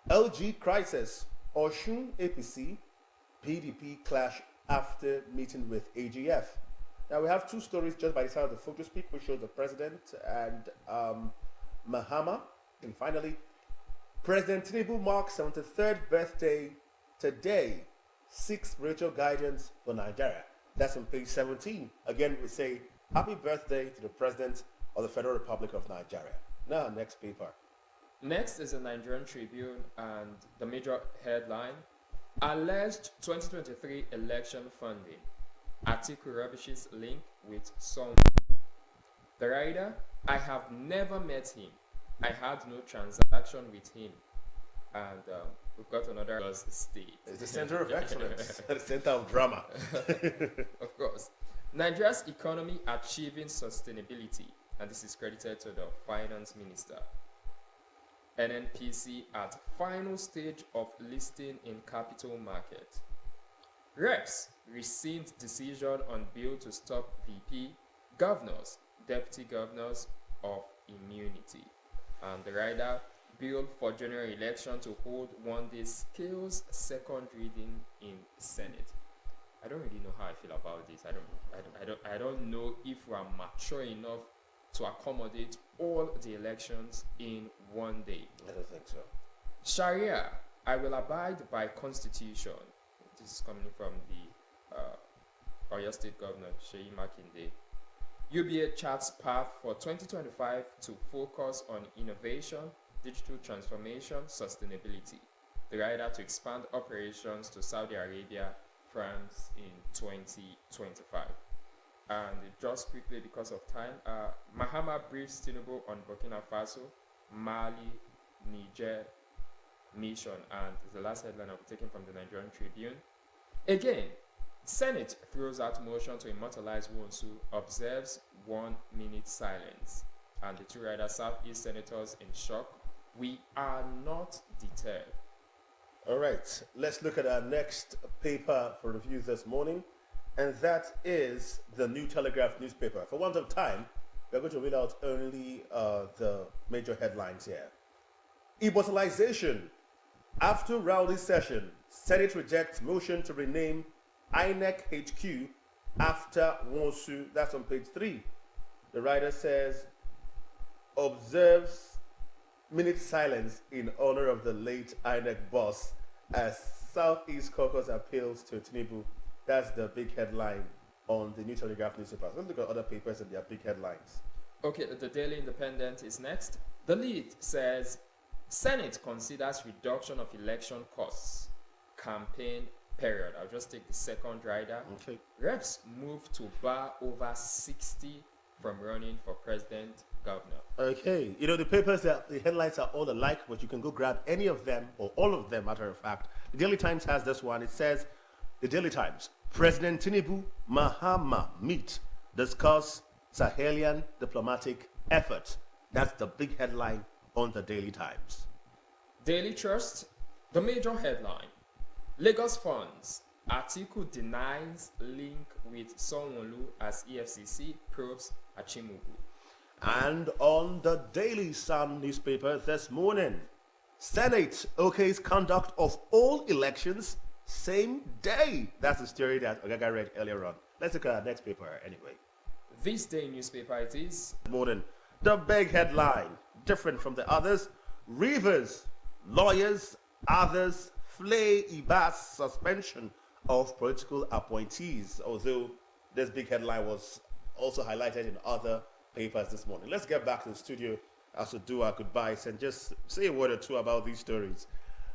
LG crisis. Oshun APC, PDP clash after meeting with AGF. Now we have two stories just by the side of the photo speak, which shows the president and Mahama. And finally, President Tinubu marks 73rd birthday today. 6 spiritual guidance for Nigeria. That's on page 17. Again, we say happy birthday to the President of the Federal Republic of Nigeria. Now, next paper. Next is the Nigerian Tribune, and the major headline, alleged 2023 election funding. Atiku rubbishes link with Song. The writer, I have never met him. I had no transaction with him. And we've got another state. It's the center of excellence, the center of drama. Of course. Nigeria's economy achieving sustainability, and this is credited to the finance minister. NNPC at final stage of listing in capital market. Reps rescind decision on bill to stop VP, governors, deputy governors of immunity. And the rider, bill for general election to hold one-day scales second reading in Senate. I don't really know how I feel about this. I don't know if we are mature enough to accommodate all the elections in one day. I don't think so. Sharia, I will abide by constitution. This is coming from the Oyo State Governor, Seyi Makinde. UBA charts path for 2025 to focus on innovation, digital transformation, sustainability. The rider to expand operations to Saudi Arabia, France in 2025. And just quickly, because of time, Mahama briefs Tinubu on Burkina Faso, Mali, Niger mission, and the last headline I'll be taken from the Nigerian Tribune. Again, Senate throws out motion to immortalize Wonsu, observes 1 minute silence, and the two rider Southeast senators in shock. We are not deterred. All right, let's look at our next paper for review this morning, and that is the New Telegraph newspaper. For want of time, we're going to read out only the major headlines here. Immortalization. After rowdy session, Senate rejects motion to rename INEC HQ after Wonsu. That's on page 3. The writer says, observes minute silence in honor of the late INEC boss as Southeast Caucus appeals to Tinubu. That's the big headline on the New Telegraph newspaper. Let's look at other papers and their big headlines. Okay, the Daily Independent is next. The lead says, Senate considers reduction of election costs. Campaign period. I'll just take the second rider. Okay. Reps move to bar over 60 from running for president, governor. Okay, you know, the headlines are all alike, but you can go grab any of them or all of them, matter of fact. The Daily Times has this one. It says, the Daily Times, President Tinubu Mahama meet, discuss Sahelian diplomatic effort. That's the big headline on the Daily Times. Daily Trust, the major headline. Lagos funds. Atiku denies link with Sanwo-Olu as EFCC probes Achimugu. And on the Daily Sun newspaper this morning, Senate okays conduct of all elections same day. That's the story that Ogaga read earlier on. Let's look at our next paper anyway. This day newspaper it is. Morning. The big headline, different from the others. Rivers, lawyers, others flay Ibas suspension of political appointees. Although this big headline was also highlighted in other papers this morning. Let's get back to the studio as we do our goodbyes and just say a word or two about these stories.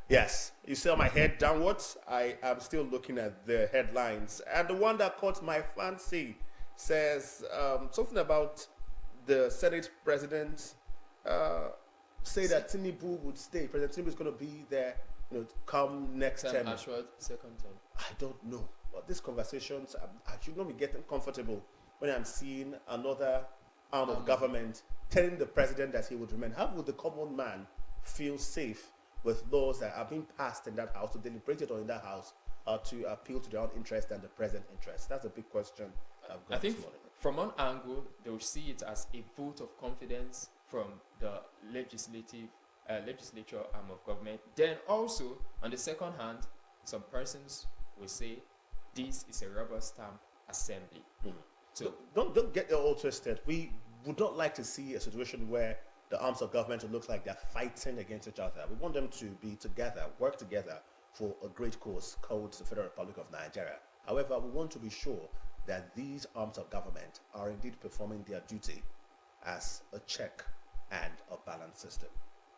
Yes, you saw my head downwards. I am still looking at the headlines. And the one that caught my fancy says something about the Senate president say that Tinubu would stay. President Tinubu is going to be there, come next Sam term. Ashworth, second term. I don't know. But these conversations, I should not be getting comfortable when I'm seeing another arm of government telling the president that he would remain. How would the common man feel safe with laws that are being passed in that house, to deliberate it or in that house, to appeal to their own interest and the present interest? That's a big question I've got I think this morning. from one angle, they will see it as a vote of confidence from the legislature arm of government. Then also, on the second hand, some persons will say this is a rubber stamp assembly. So Don't get it all twisted. We would not like to see a situation where the arms of government will look like they're fighting against each other. We want them to be together, work together for a great cause called the Federal Republic of Nigeria. However, we want to be sure that these arms of government are indeed performing their duty as a check and a balanced system.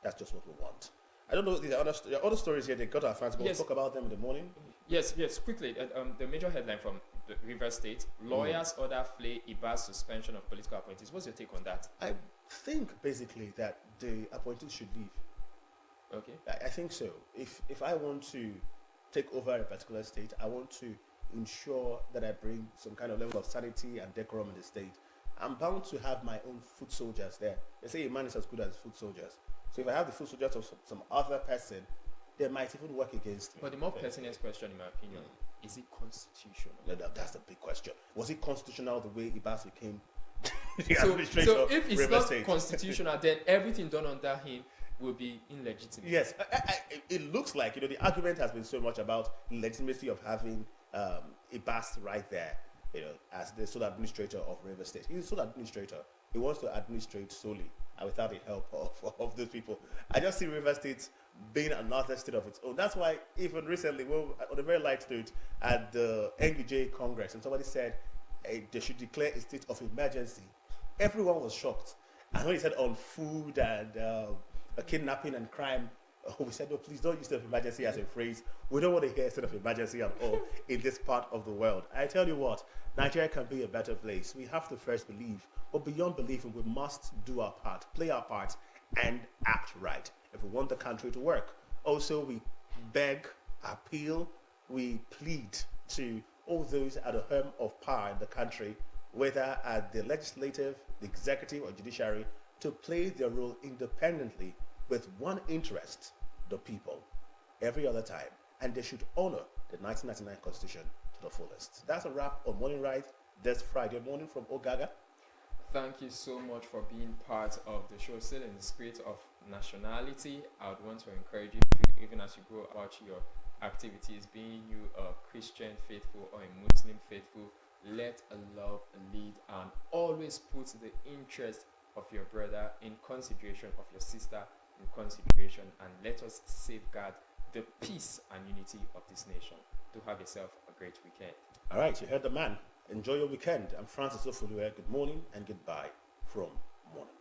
That's just what we want. I don't know, there are other stories here, they got our fans, but Yes. we'll talk about them in the morning. yes, quickly. The major headline from the River State: lawyers order flay Ibas suspension of political appointees. What's your take on that? I think basically that the appointees should leave. Okay. I think so. If I want to take over a particular state, I want to ensure that I bring some kind of level of sanity and decorum in the state. I'm bound to have my own foot soldiers there. They say a man is as good as foot soldiers. So if I have the foot soldiers of some other person, they might even work against me. But the more pertinent question, in my opinion, is it constitutional? That's the big question. Was it constitutional the way Ibas became the So administrator of if it's River not State? constitutional, then everything done under him will be illegitimate. Yes, it looks like, the argument has been so much about legitimacy of having Ibas right there, as the sole administrator of River State. He's a sole administrator. He wants to administrate solely and without the help of those people. I just see River State being another state of its own. That's why even recently, on a very light note, at the NUJ Congress, and somebody said they should declare a state of emergency, everyone was shocked. And when he said on food and kidnapping and crime, we said, no, please don't use state of emergency as a phrase. We don't want to hear state of emergency at all in this part of the world. I tell you what, Nigeria can be a better place. We have to first believe, but beyond believing, we must do our part, play our part, and act right if we want the country to work. Also, we beg, appeal, we plead to all those at the helm of power in the country, whether at the legislative, the executive, or judiciary, to play their role independently with one interest, the people, every other time. And they should honor the 1999 Constitution to the fullest. That's a wrap on Morning Ride this Friday morning from Ogaga. Thank you so much for being part of the show. Still in the spirit of nationality, I would want to encourage you, even as you go about your activities, being you a Christian faithful or a Muslim faithful, let love lead and always put the interest of your brother in consideration, of your sister in consideration, and let us safeguard the peace and unity of this nation. Do have yourself a great weekend. All right, you heard the man. Enjoy your weekend. I'm Francis Ofuluwe. Good morning and goodbye from Morning.